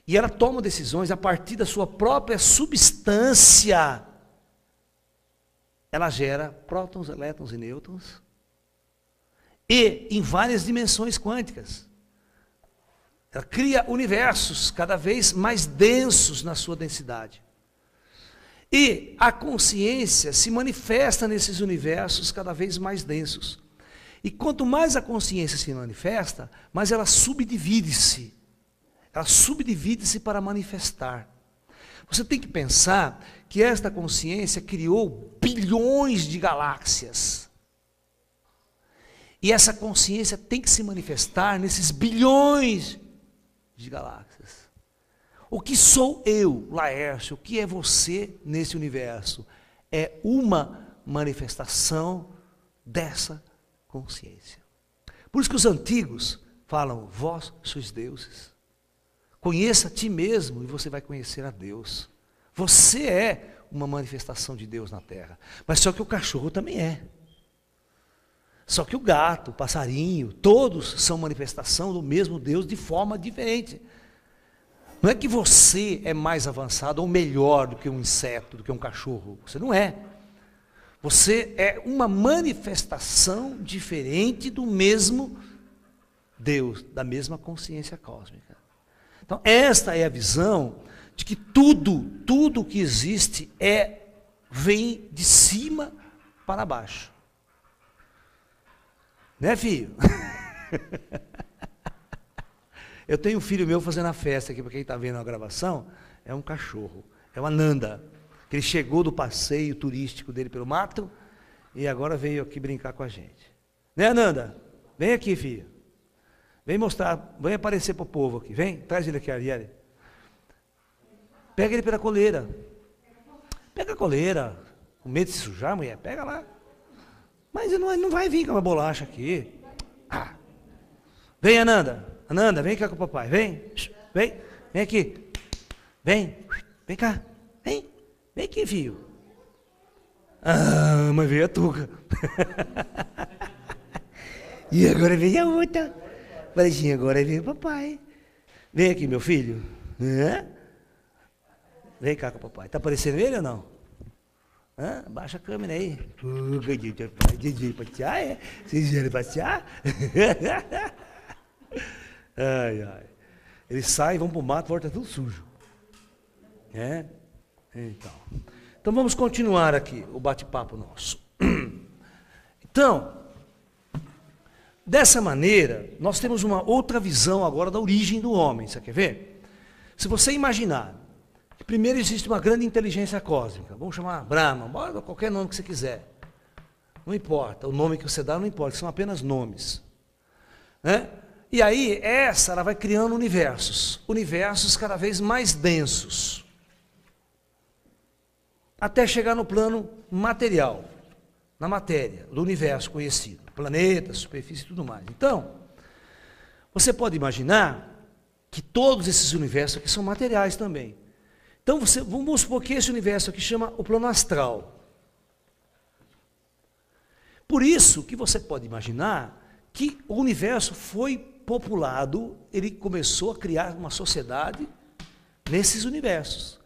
[SPEAKER 1] e ela toma decisões a partir da sua própria substância. Ela gera prótons, elétrons e nêutrons, e em várias dimensões quânticas. Ela cria universos cada vez mais densos na sua densidade. E a consciência se manifesta nesses universos cada vez mais densos. E quanto mais a consciência se manifesta, mais ela subdivide-se. Ela subdivide-se para manifestar. Você tem que pensar que esta consciência criou bilhões de galáxias. E essa consciência tem que se manifestar nesses bilhões de galáxias. O que sou eu, Laércio? O que é você nesse universo? É uma manifestação dessa consciência. Por isso que os antigos falam, vós sois deuses. Conheça a ti mesmo e você vai conhecer a Deus. Você é uma manifestação de Deus na terra. Mas só que o cachorro também é. Só que o gato, o passarinho, todos são manifestação do mesmo Deus de forma diferente. Não é que você é mais avançado ou melhor do que um inseto, do que um cachorro. Você não é. Você é uma manifestação diferente do mesmo Deus, da mesma consciência cósmica. Então, esta é a visão de que tudo que existe vem de cima para baixo. Né, filho? Eu tenho um filho meu fazendo a festa aqui, para quem está vendo a gravação, é um cachorro, é o Ananda, que ele chegou do passeio turístico dele pelo mato, e agora veio aqui brincar com a gente. Né, Ananda? Vem aqui, filho. Vem mostrar, vem aparecer para o povo aqui, vem, traz ele aqui, Arielle. Pega ele pela coleira. Pega a coleira, com medo de se sujar, mulher, pega lá. Mas não vai vir com uma bolacha aqui. Ah. Vem, Ananda. Ananda, vem cá com o papai. Vem. Vem aqui. Vem cá. Vem aqui, filho. Ah, mas veio a Tuca. E agora veio a outra. Falei, agora veio o papai. Vem aqui, meu filho. Vem cá com o papai. Tá aparecendo ele ou não? Baixa a câmera aí. DJ passear, é? Vocês vieram passear? Ai. Eles saem, vão para o mato, volta tudo sujo. Então vamos continuar aqui o bate-papo nosso. Então, dessa maneira, nós temos uma outra visão agora da origem do homem. Você quer ver? Se você imaginar que primeiro existe uma grande inteligência cósmica, vamos chamar Brahma, bora qualquer nome que você quiser. Não importa, o nome que você dá não importa, são apenas nomes. E aí, ela vai criando universos cada vez mais densos, até chegar no plano material, na matéria, do universo conhecido, planetas, superfície e tudo mais. Então, você pode imaginar que todos esses universos aqui são materiais também. Então, vamos supor que esse universo aqui chama o plano astral. Por isso que você pode imaginar que o universo foi populado, ele começou a criar uma sociedade nesses universos.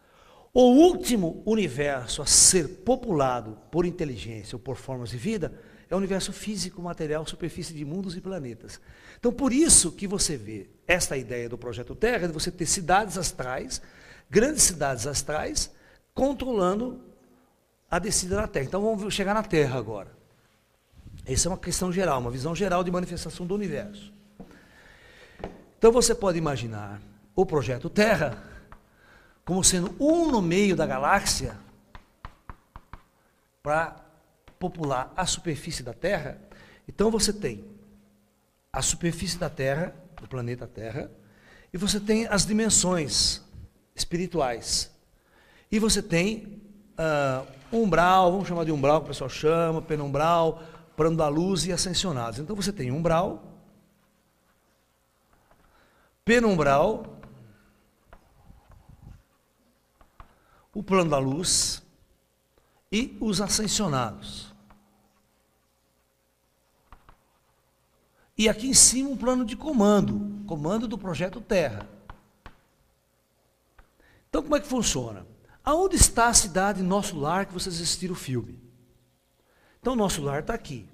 [SPEAKER 1] O último universo a ser populado por inteligência ou por formas de vida é o universo físico, material, superfície de mundos e planetas. Então, por isso que você vê esta ideia do projeto Terra, de você ter cidades astrais, grandes cidades astrais, controlando a descida da Terra. Então, vamos chegar na Terra agora. Essa é uma questão geral, uma visão geral de manifestação do universo. Então, você pode imaginar o projeto Terra como sendo um no meio da galáxia para popular a superfície da Terra. Então, você tem a superfície da Terra, do planeta Terra, e você tem as dimensões espirituais. E você tem umbral, vamos chamar de umbral, que o pessoal chama, penumbral, plano da luz e ascensionados. Então você tem umbral, penumbral, o plano da luz e os ascensionados. E aqui em cima um plano de comando do projeto Terra. Então como é que funciona? Aonde está a cidade Nosso Lar que vocês assistiram o filme? Então Nosso Lar está aqui.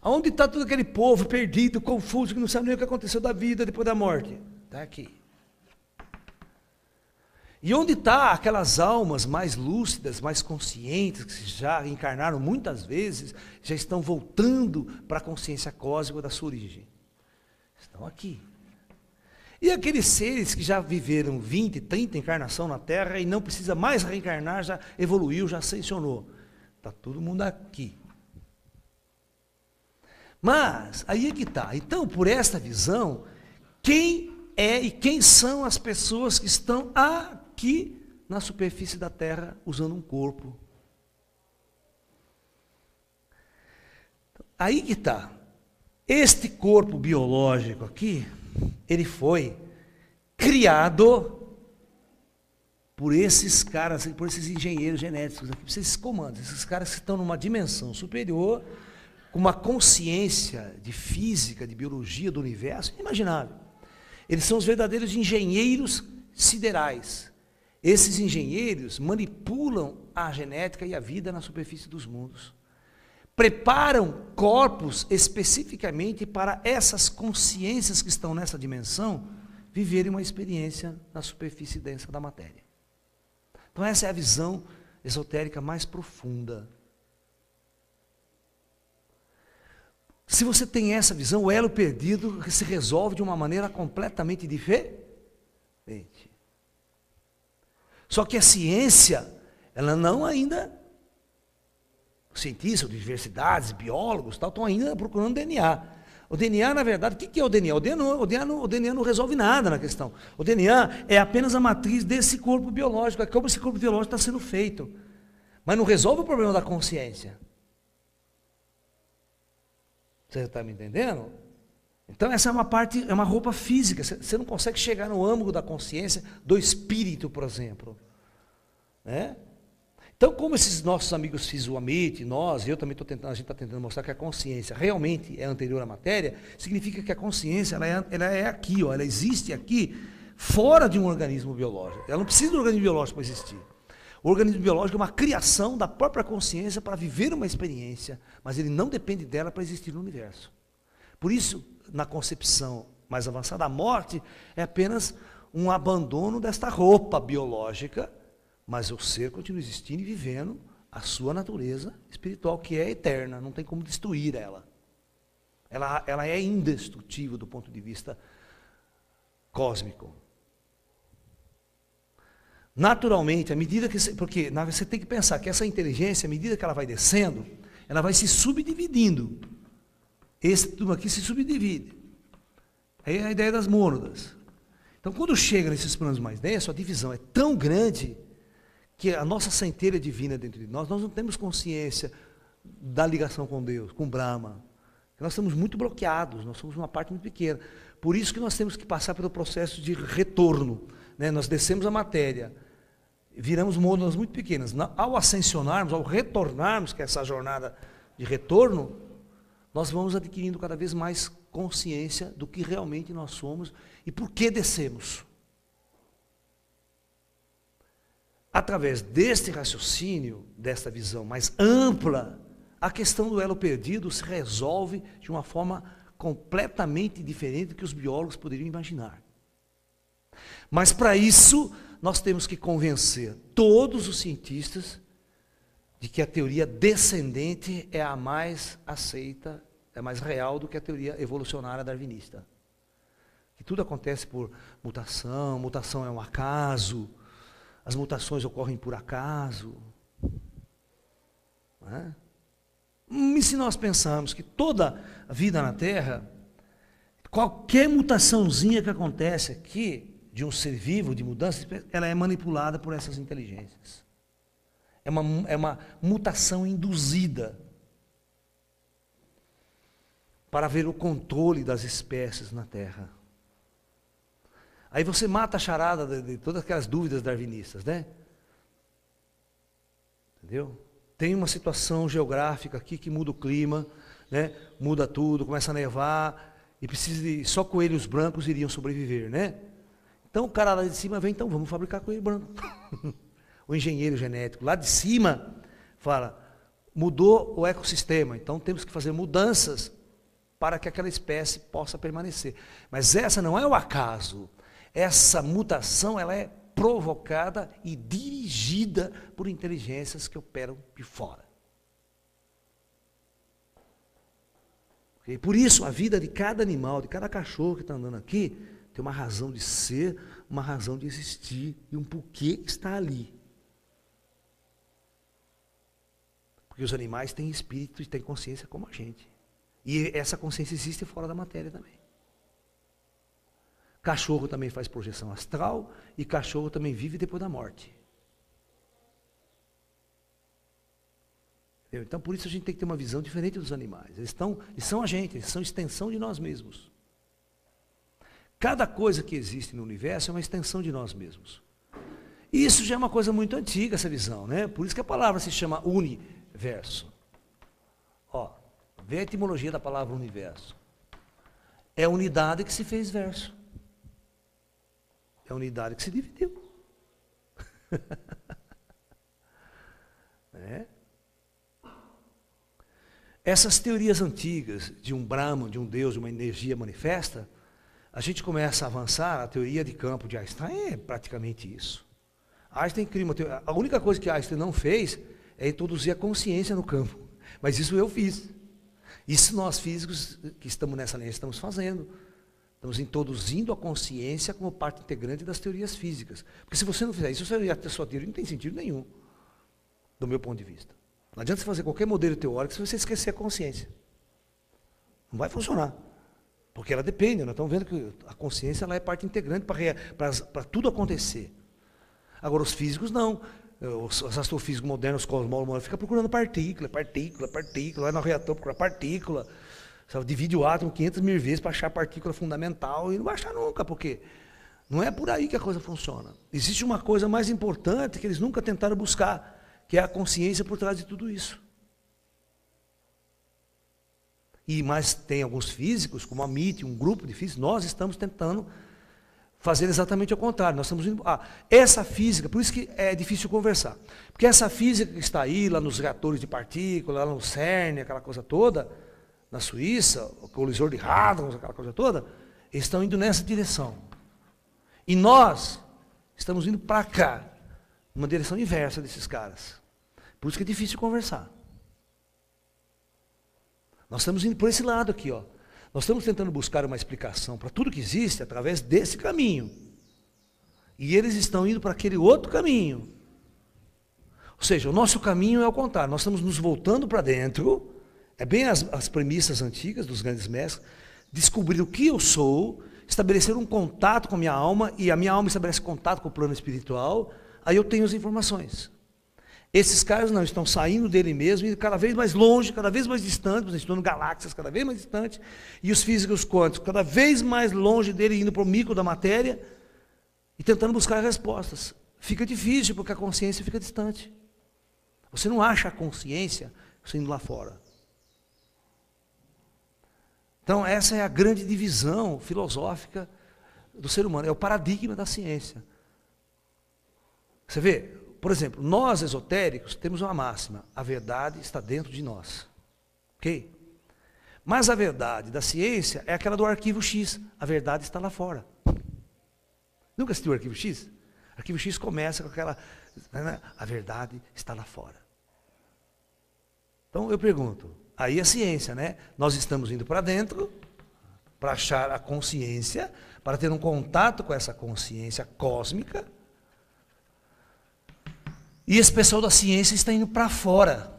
[SPEAKER 1] Aonde está todo aquele povo perdido, confuso, que não sabe nem o que aconteceu da vida depois da morte? Está aqui. E onde está aquelas almas mais lúcidas, mais conscientes, que já encarnaram muitas vezes, já estão voltando para a consciência cósmica da sua origem? Estão aqui. E aqueles seres que já viveram 20, 30 encarnação na Terra e não precisa mais reencarnar, já evoluiu, já ascensionou. Está todo mundo aqui. Mas, aí é que está. Então, por esta visão, quem é e quem são as pessoas que estão aqui na superfície da Terra usando um corpo? Aí que está. Este corpo biológico aqui, ele foi criado por esses caras, por esses engenheiros genéticos aqui, por esses comandos, esses caras que estão numa dimensão superior, com uma consciência de física, de biologia do universo inimaginável. Eles são os verdadeiros engenheiros siderais. Esses engenheiros manipulam a genética e a vida na superfície dos mundos. Preparam corpos especificamente para essas consciências que estão nessa dimensão viverem uma experiência na superfície densa da matéria. Então essa é a visão esotérica mais profunda. Se você tem essa visão, o elo perdido se resolve de uma maneira completamente diferente. Só que a ciência, ela não ainda, os cientistas, universidades, biólogos, tal, estão ainda procurando DNA. O DNA, na verdade, o que é o DNA? O DNA não resolve nada na questão. O DNA é apenas a matriz desse corpo biológico, é como esse corpo biológico está sendo feito. Mas não resolve o problema da consciência. Você está me entendendo? Então essa é uma parte, é uma roupa física. Você não consegue chegar no âmago da consciência do espírito, por exemplo. Né? Então, como esses nossos amigos Fisuamite, nós, eu também estou tentando, a gente está tentando mostrar que a consciência realmente é anterior à matéria, significa que a consciência ela é aqui, ó, ela existe aqui, fora de um organismo biológico. Ela não precisa de um organismo biológico para existir. O organismo biológico é uma criação da própria consciência para viver uma experiência, mas ele não depende dela para existir no universo. Por isso, na concepção mais avançada, a morte é apenas um abandono desta roupa biológica, mas o ser continua existindo e vivendo a sua natureza espiritual, que é eterna, não tem como destruir ela. Ela é indestrutível do ponto de vista cósmico. Naturalmente, à medida que porque você tem que pensar que essa inteligência, à medida que ela vai descendo, ela vai se subdividindo. Esse tudo aqui se subdivide. Aí é a ideia das mônadas. Então, quando chega nesses planos mais densos, a divisão é tão grande que a nossa centelha divina dentro de nós não temos consciência da ligação com Deus, com Brahma. Nós estamos muito bloqueados, nós somos uma parte muito pequena. Por isso que nós temos que passar pelo processo de retorno. Né? Nós descemos a matéria, viramos mônadas muito pequenas. Ao ascensionarmos, ao retornarmos, que é essa jornada de retorno, nós vamos adquirindo cada vez mais consciência do que realmente nós somos e por que descemos. Através deste raciocínio, desta visão mais ampla, a questão do elo perdido se resolve de uma forma completamente diferente do que os biólogos poderiam imaginar. Mas para isso, nós temos que convencer todos os cientistas de que a teoria descendente é a mais aceita, é mais real do que a teoria evolucionária darwinista. Que tudo acontece por mutação, mutação é um acaso, as mutações ocorrem por acaso. Não é? E se nós pensarmos que toda a vida na Terra, qualquer mutaçãozinha que acontece aqui, de um ser vivo, de mudança, ela é manipulada por essas inteligências. É uma mutação induzida para haver o controle das espécies na Terra. Aí você mata a charada de todas aquelas dúvidas darwinistas, né? Entendeu? Tem uma situação geográfica aqui que muda o clima, né? Muda tudo, começa a nevar, e só coelhos brancos iriam sobreviver, né? Então o cara lá de cima vem, então vamos fabricar coelho branco. O engenheiro genético lá de cima fala, mudou o ecossistema, então temos que fazer mudanças para que aquela espécie possa permanecer. Mas essa não é o acaso. Essa mutação ela é provocada e dirigida por inteligências que operam de fora. Okay? Por isso, a vida de cada animal, de cada cachorro que está andando aqui, tem uma razão de ser, uma razão de existir e um porquê que está ali. Porque os animais têm espírito e têm consciência como a gente. E essa consciência existe fora da matéria também. Cachorro também faz projeção astral e cachorro também vive depois da morte. Entendeu? Então, por isso a gente tem que ter uma visão diferente dos animais. Eles são a gente, eles são extensão de nós mesmos. Cada coisa que existe no universo é uma extensão de nós mesmos. E isso já é uma coisa muito antiga, essa visão, né? Por isso que a palavra se chama universo. Ó, vê a etimologia da palavra universo. É a unidade que se fez verso. É a unidade que se dividiu. Né? Essas teorias antigas de um Brahman, de um Deus, de uma energia manifesta, a gente começa a avançar, a teoria de campo de Einstein é praticamente isso. Einstein cria uma teoria. A única coisa que Einstein não fez é introduzir a consciência no campo. Mas isso eu fiz. Isso nós físicos que estamos nessa linha estamos fazendo. Estamos introduzindo a consciência como parte integrante das teorias físicas. Porque se você não fizer isso, você ia ter sua teoria, não tem sentido nenhum, do meu ponto de vista. Não adianta você fazer qualquer modelo teórico se você esquecer a consciência. Não vai funcionar. Porque ela depende, nós estamos vendo que a consciência ela é parte integrante para tudo acontecer. Agora, os físicos não. Os astrofísicos modernos, os cosmólogos modernos, ficam procurando partícula, vai no reator procurar partícula, sabe, divide o átomo 500 mil vezes para achar a partícula fundamental, e não vai achar nunca, porque não é por aí que a coisa funciona. Existe uma coisa mais importante que eles nunca tentaram buscar, que é a consciência por trás de tudo isso. Mas tem alguns físicos, como a MIT, um grupo de físicos, nós estamos tentando fazer exatamente o contrário. Nós estamos indo, essa física, por isso que é difícil conversar. Porque essa física que está aí, lá nos reatores de partículas, lá no CERN, aquela coisa toda, na Suíça, o colisor de Hadron, aquela coisa toda, eles estão indo nessa direção. E nós estamos indo para cá, numa direção inversa desses caras. Por isso que é difícil conversar. Nós estamos indo por esse lado aqui, ó. Nós estamos tentando buscar uma explicação para tudo que existe através desse caminho. E eles estão indo para aquele outro caminho. Ou seja, o nosso caminho é ao contrário. Nós estamos nos voltando para dentro. É bem as premissas antigas dos grandes mestres. Descobrir o que eu sou, estabelecer um contato com a minha alma, e a minha alma estabelece contato com o plano espiritual. Aí eu tenho as informações. Esses caras não, estão saindo dele mesmo, indo cada vez mais longe, cada vez mais distante, estudando galáxias cada vez mais distantes, e os físicos quânticos cada vez mais longe dele, indo para o micro da matéria, e tentando buscar respostas. Fica difícil, porque a consciência fica distante. Você não acha a consciência você indo lá fora. Então, essa é a grande divisão filosófica do ser humano, é o paradigma da ciência. Você vê? Por exemplo, nós esotéricos temos uma máxima: a verdade está dentro de nós. Ok? Mas a verdade da ciência é aquela do arquivo X. A verdade está lá fora. Nunca assistiu o arquivo X? O arquivo X começa com aquela... A verdade está lá fora. Então eu pergunto, aí a ciência, né? Nós estamos indo para dentro para achar a consciência, para ter um contato com essa consciência cósmica. E esse pessoal da ciência está indo para fora,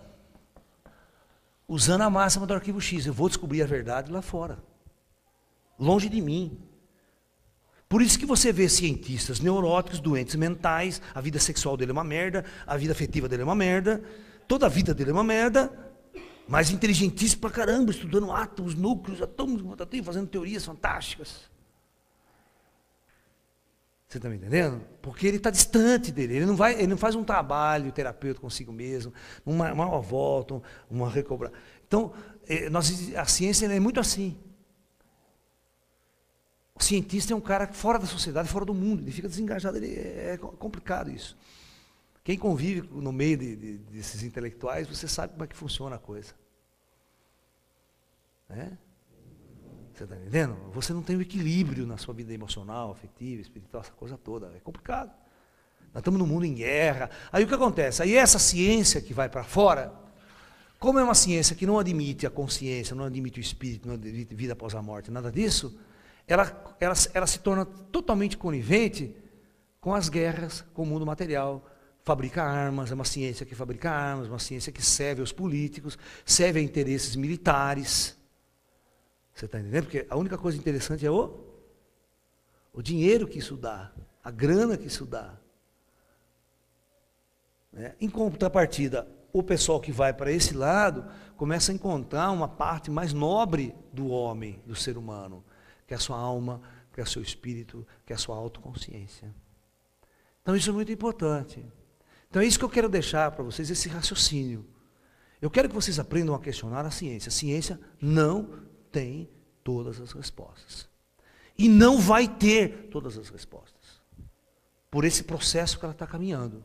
[SPEAKER 1] usando a máxima do arquivo X. Eu vou descobrir a verdade lá fora, longe de mim. Por isso que você vê cientistas neuróticos, doentes mentais, a vida sexual dele é uma merda, a vida afetiva dele é uma merda, toda a vida dele é uma merda, mas inteligentíssimo pra caramba, estudando átomos, núcleos, atômicos, fazendo teorias fantásticas. Você está me entendendo? Porque ele está distante dele, ele não faz um trabalho terapêutico consigo mesmo, uma volta, uma recobrar. Então, a ciência é muito assim. O cientista é um cara fora da sociedade, fora do mundo, ele fica desengajado, é complicado isso. Quem convive no meio desses intelectuais, você sabe como é que funciona a coisa. Você está entendendo? Você não tem o equilíbrio na sua vida emocional, afetiva, espiritual, essa coisa toda. É complicado. Nós estamos num mundo em guerra. Aí o que acontece? Aí essa ciência que vai para fora, como é uma ciência que não admite a consciência, não admite o espírito, não admite vida após a morte, nada disso, ela se torna totalmente conivente com as guerras, com o mundo material. Fabrica armas, é uma ciência que fabrica armas, uma ciência que serve aos políticos, serve a interesses militares. Você está entendendo? Porque a única coisa interessante é o dinheiro que isso dá, a grana que isso dá. Em contrapartida, o pessoal que vai para esse lado começa a encontrar uma parte mais nobre do homem, do ser humano, que é a sua alma, que é o seu espírito, que é a sua autoconsciência. Então isso é muito importante. Então é isso que eu quero deixar para vocês, esse raciocínio. Eu quero que vocês aprendam a questionar a ciência. A ciência não tem todas as respostas. E não vai ter todas as respostas. por esse processo que ela está caminhando.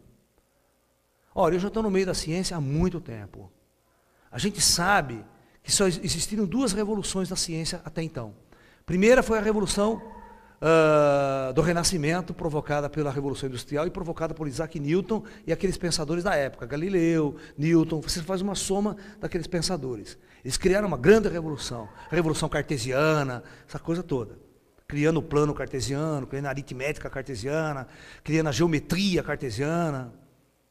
[SPEAKER 1] Olha, eu já estou no meio da ciência há muito tempo. A gente sabe que só existiram 2 revoluções da ciência até então. A primeira foi a revolução do Renascimento, provocada pela Revolução Industrial e provocada por Isaac Newton e aqueles pensadores da época, Galileu, Newton. Você faz uma soma daqueles pensadores. Eles criaram uma grande revolução, a Revolução Cartesiana, essa coisa toda. Criando o plano cartesiano, criando a aritmética cartesiana, criando a geometria cartesiana,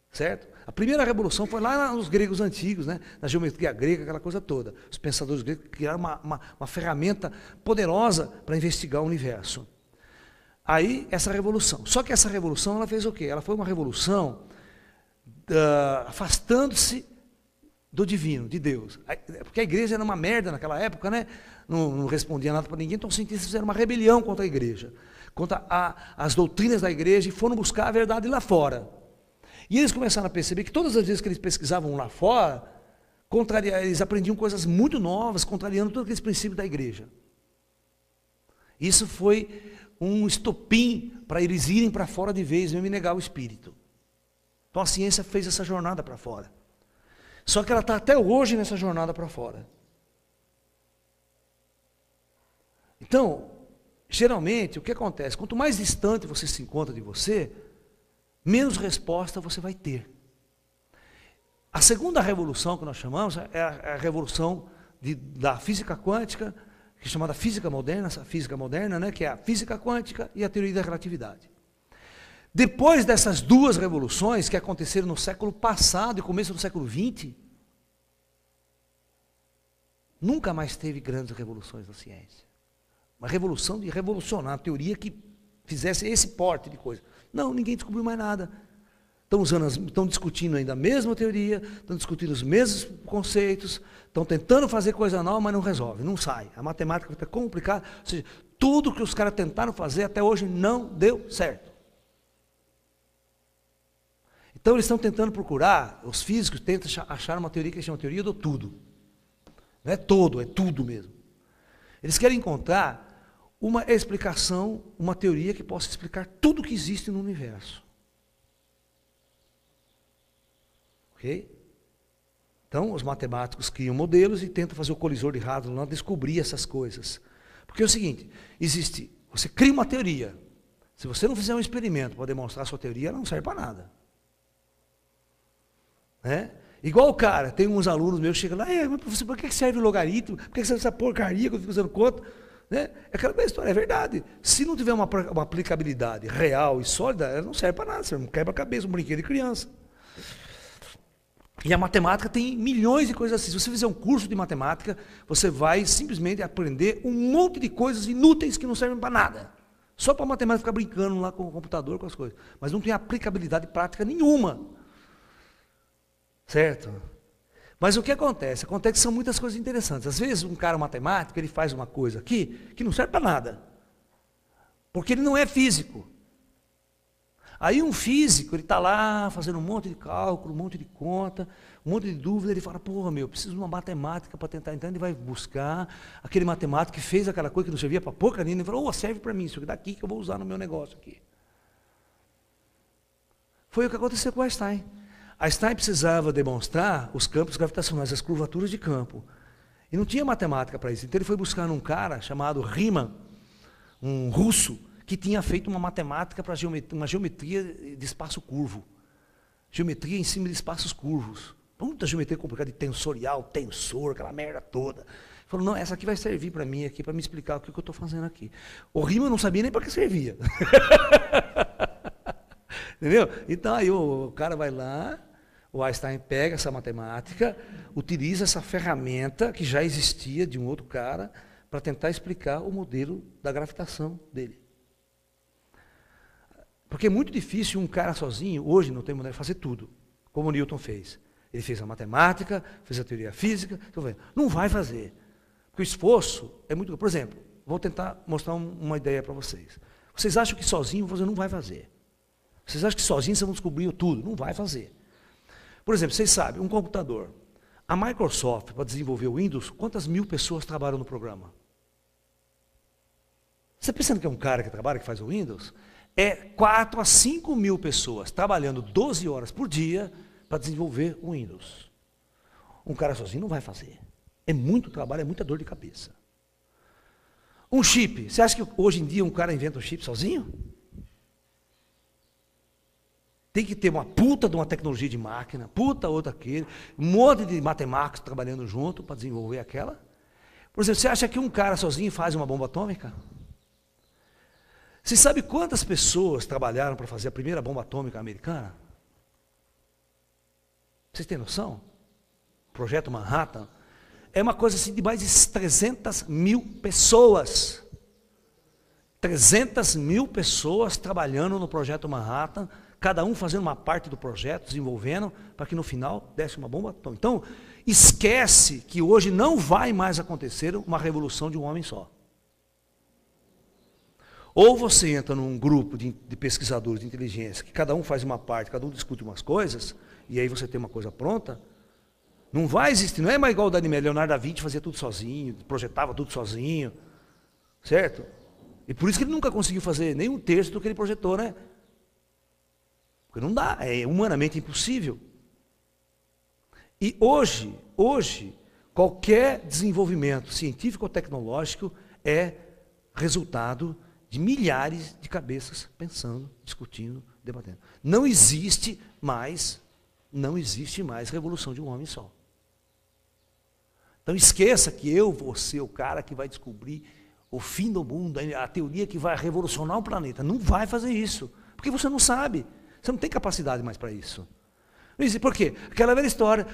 [SPEAKER 1] certo? A primeira revolução foi lá nos gregos antigos, né? Na geometria grega, aquela coisa toda. Os pensadores gregos criaram uma ferramenta poderosa para investigar o universo. Aí, essa revolução. Só que essa revolução, ela fez o quê? Ela foi uma revolução afastando-se do divino, de Deus. Porque a igreja era uma merda naquela época, né? Não respondia nada para ninguém, então os cientistas fizeram uma rebelião contra a igreja, contra as doutrinas da igreja, e foram buscar a verdade lá fora. E eles começaram a perceber que todas as vezes que eles pesquisavam lá fora, eles aprendiam coisas muito novas, contrariando todos aqueles princípios da igreja. Isso foi um estopim para eles irem para fora de vez, mesmo e negar o Espírito. Então a ciência fez essa jornada para fora. Só que ela está até hoje nessa jornada para fora. Então, geralmente, o que acontece? Quanto mais distante você se encontra de você, menos resposta você vai ter. A segunda revolução que nós chamamos é a revolução da física quântica, que é chamada física moderna, né, que é a física quântica e a teoria da relatividade. Depois dessas 2 revoluções que aconteceram no século passado e começo do século XX, nunca mais teve grandes revoluções na ciência. Uma revolução de revolucionar a teoria que fizesse esse porte de coisa. Não, ninguém descobriu mais nada. Estão discutindo ainda a mesma teoria, estão discutindo os mesmos conceitos, estão tentando fazer coisa nova, mas não resolve, não sai. A matemática está complicada, ou seja, tudo que os caras tentaram fazer até hoje não deu certo. Então eles estão tentando procurar, os físicos tentam achar uma teoria que eles chamam de teoria do tudo. Não é todo, é tudo mesmo. Eles querem encontrar uma explicação, uma teoria que possa explicar tudo que existe no universo. Ok? Então, os matemáticos criam modelos e tentam fazer o colisor de Hadron lá, descobrir essas coisas. Porque é o seguinte, você cria uma teoria. Se você não fizer um experimento para demonstrar a sua teoria, ela não serve para nada. Né? Igual o cara, tem uns alunos meus que chegam lá, mas professor, para que serve o logaritmo? Por que serve essa porcaria que eu fico usando conta? Né? É aquela mesma história, é verdade. Se não tiver uma aplicabilidade real e sólida, ela não serve para nada, você não quebra a cabeça, um brinquedo de criança. E a matemática tem milhões de coisas assim. Se você fizer um curso de matemática, você vai simplesmente aprender um monte de coisas inúteis que não servem para nada. Só para a matemática ficar brincando lá com o computador, com as coisas. Mas não tem aplicabilidade prática nenhuma. Certo? Mas o que acontece? Acontece que são muitas coisas interessantes. Às vezes um cara matemático, ele faz uma coisa aqui que não serve para nada. Porque ele não é físico. Aí um físico, ele está lá fazendo um monte de cálculo, um monte de conta, um monte de dúvida, ele fala, porra, preciso de uma matemática para tentar. Então ele vai buscar aquele matemático que fez aquela coisa que não servia para porcaria, ele fala, serve para mim, isso daqui que eu vou usar no meu negócio aqui. Foi o que aconteceu com Einstein. Einstein precisava demonstrar os campos gravitacionais, as curvaturas de campo. E não tinha matemática para isso. Então ele foi buscar um cara chamado Riemann, um russo, que tinha feito uma matemática para uma geometria de espaço curvo. Geometria em cima de espaços curvos. Muita geometria complicada de tensorial, tensor, aquela merda toda. Ele falou, não, essa aqui vai servir para mim aqui, para me explicar o que eu estou fazendo aqui. O Riemann não sabia nem para que servia. Entendeu? Então aí o cara vai lá, o Einstein pega essa matemática, utiliza essa ferramenta que já existia de um outro cara, para tentar explicar o modelo da gravitação dele. Porque é muito difícil um cara sozinho, hoje não tem maneira de fazer tudo, como o Newton fez. Ele fez a matemática, fez a teoria física, não vai fazer. Porque o esforço é muito... Por exemplo, vou tentar mostrar uma ideia para vocês. Vocês acham que sozinho você não vai fazer. Vocês acham que sozinho vocês vão descobrir tudo. Não vai fazer. Por exemplo, vocês sabem, um computador. A Microsoft, para desenvolver o Windows, quantas mil pessoas trabalham no programa? Você pensando que é um cara que trabalha, que faz o Windows? é 4 a 5 mil pessoas trabalhando 12 horas por dia para desenvolver o Windows. Um cara sozinho não vai fazer. É muito trabalho, é muita dor de cabeça. Um chip. Você acha que hoje em dia um cara inventa um chip sozinho? Tem que ter uma puta de uma tecnologia de máquina, puta outra aquele, um monte de matemáticos trabalhando junto para desenvolver aquela. Por exemplo, você acha que um cara sozinho faz uma bomba atômica? Você sabe quantas pessoas trabalharam para fazer a primeira bomba atômica americana? Vocês têm noção? Projeto Manhattan é uma coisa assim de mais de 300 mil pessoas. 300 mil pessoas trabalhando no projeto Manhattan, cada um fazendo uma parte do projeto, desenvolvendo, para que no final desse uma bomba atômica. Então, esquece que hoje não vai mais acontecer uma revolução de um homem só. Ou você entra num grupo de pesquisadores de inteligência, que cada um faz uma parte, cada um discute umas coisas, e aí você tem uma coisa pronta. Não vai existir, não é mais igual o Leonardo da Vinci fazia tudo sozinho, projetava tudo sozinho, certo? E por isso que ele nunca conseguiu fazer nem um terço do que ele projetou, né? Porque não dá, é humanamente impossível. E hoje, qualquer desenvolvimento científico ou tecnológico é resultado de milhares de cabeças pensando, discutindo, debatendo. Não existe mais revolução de um homem só. Então esqueça que eu vou ser o cara que vai descobrir o fim do mundo, a teoria que vai revolucionar o planeta. Não vai fazer isso, porque você não sabe. Você não tem capacidade mais para isso. Por quê? Aquela velha história,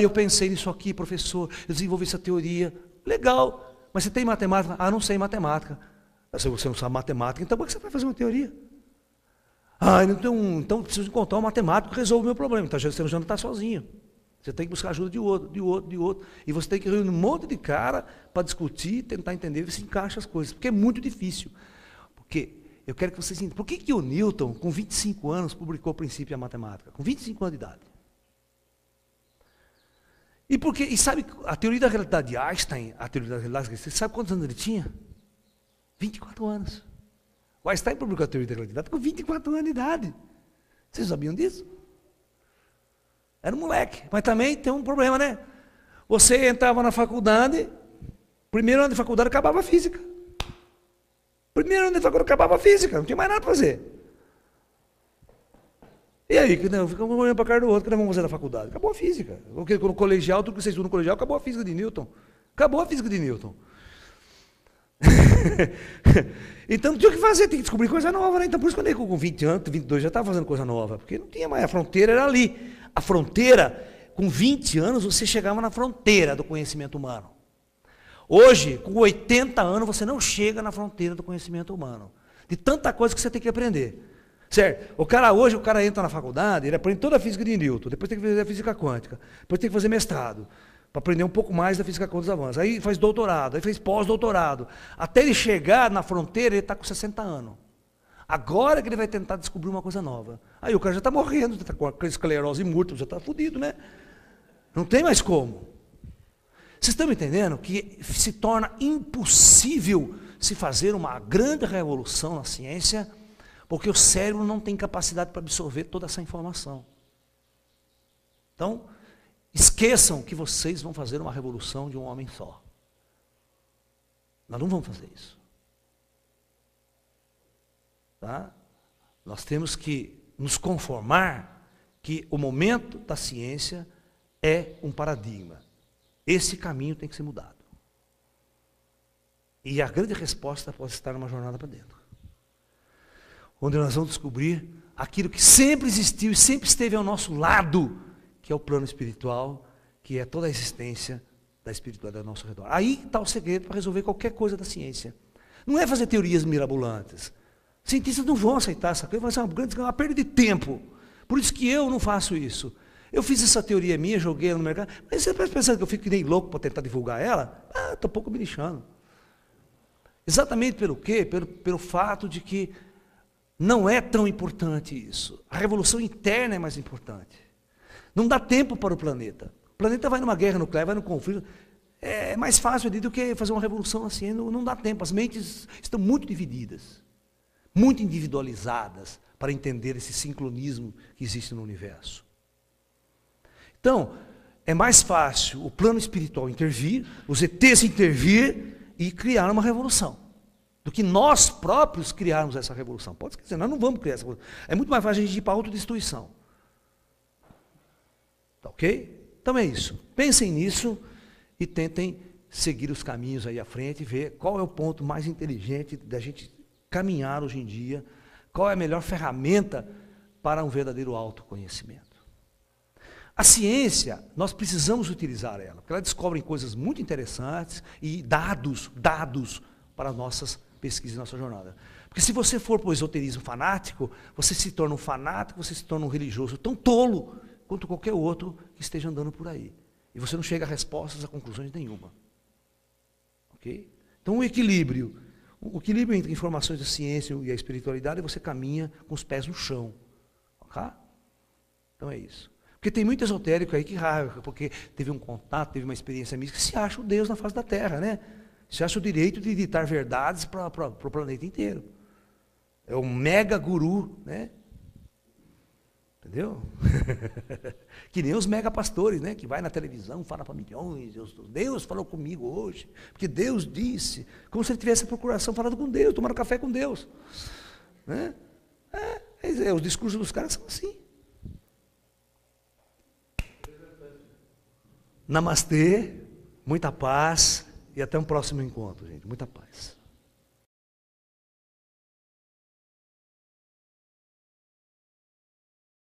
[SPEAKER 1] eu pensei nisso aqui, professor, eu desenvolvi essa teoria. Legal, mas você tem matemática? Não sei matemática. Se você não sabe matemática, então por que você vai fazer uma teoria? Então preciso encontrar um matemático que resolva o meu problema. Então você não está sozinho. Você tem que buscar ajuda de outro. E você tem que reunir um monte de cara para discutir, tentar entender, ver se encaixa as coisas. Porque é muito difícil. Porque eu quero que vocês entendam. Por que o Newton, com 25 anos, publicou o princípio da matemática? Com 25 anos de idade. E sabe, a teoria da realidade de Einstein, você sabe quantos anos ele tinha? 24 anos. O Einstein publicou a teoria da relatividade com 24 anos de idade. Vocês sabiam disso? Era um moleque. Mas também tem um problema, né? Você entrava na faculdade, primeiro ano de faculdade acabava a física. Primeiro ano de faculdade acabava a física, não tinha mais nada para fazer. E aí, ficamos olhando para a cara do outro, o que nós vamos fazer na faculdade? Acabou a física. Porque no colegial, tudo que vocês estudam no colegial, acabou a física de Newton. Acabou a física de Newton. Então não tinha o que fazer, tem que descobrir coisa nova, né? Então por isso que eu andei com 20 anos, 22 já estava fazendo coisa nova, porque não tinha mais, a fronteira era ali. A fronteira, com 20 anos você chegava na fronteira do conhecimento humano. Hoje, com 80 anos, você não chega na fronteira do conhecimento humano. De tanta coisa que você tem que aprender. Certo? Hoje o cara entra na faculdade, ele aprende toda a física de Newton, depois tem que fazer a física quântica, depois tem que fazer mestrado, para aprender um pouco mais da física quântica dos avanços. Aí faz doutorado, aí faz pós-doutorado. Até ele chegar na fronteira, ele está com 60 anos. Agora que ele vai tentar descobrir uma coisa nova. Aí o cara já está morrendo, já está com a esclerose múltipla, já está fodido, né? Não tem mais como. Vocês estão me entendendo que se torna impossível se fazer uma grande revolução na ciência, porque o cérebro não tem capacidade para absorver toda essa informação. Então, esqueçam que vocês vão fazer uma revolução de um homem só. Nós não vamos fazer isso. Tá? Nós temos que nos conformar que o momento da ciência é um paradigma. Esse caminho tem que ser mudado. E a grande resposta pode estar numa jornada para dentro. Onde nós vamos descobrir aquilo que sempre existiu e sempre esteve ao nosso lado, que é o plano espiritual, que é toda a existência da espiritualidade ao nosso redor. Aí está o segredo para resolver qualquer coisa da ciência. Não é fazer teorias mirabolantes. Cientistas não vão aceitar essa coisa, vai ser uma perda de tempo. Por isso que eu não faço isso. Eu fiz essa teoria minha, joguei ela no mercado, mas você está pensando que eu fico que nem louco para tentar divulgar ela? Estou um pouco me lixando. Exatamente pelo quê? Pelo fato de que não é tão importante isso. A revolução interna é mais importante. Não dá tempo para o planeta. O planeta vai numa guerra nuclear, vai num conflito. É mais fácil do que fazer uma revolução assim. Não dá tempo. As mentes estão muito divididas. muito individualizadas para entender esse sincronismo que existe no universo. Então, é mais fácil o plano espiritual intervir, os ETs intervir e criar uma revolução, do que nós próprios criarmos essa revolução. Pode dizer, nós não vamos criar essa revolução. É muito mais fácil a gente ir para a autodestruição. Tá ok? Então é isso. Pensem nisso e tentem seguir os caminhos aí à frente e ver qual é o ponto mais inteligente da gente caminhar hoje em dia, qual é a melhor ferramenta para um verdadeiro autoconhecimento. A ciência, nós precisamos utilizar ela, porque ela descobre coisas muito interessantes e dados para as nossas pesquisas e nossa jornada. Porque se você for para o esoterismo fanático, você se torna um fanático, você se torna um religioso tão tolo quanto qualquer outro que esteja andando por aí. E você não chega a respostas, a conclusões nenhuma. Ok? Então o equilíbrio entre informações da ciência e a espiritualidade, você caminha com os pés no chão. Ok? Então é isso. Porque tem muito esotérico aí que raiva, porque teve um contato, teve uma experiência mística, se acha o Deus na face da Terra, né? Se acha o direito de ditar verdades para o planeta inteiro. É um mega guru, né? Entendeu? Que nem os mega pastores, né? Que vai na televisão, fala para milhões, Deus falou comigo hoje, porque Deus disse, como se ele tivesse a procuração falando com Deus, tomando café com Deus. Né? Os discursos dos caras são assim. Namastê, muita paz e até um próximo encontro, gente. Muita paz.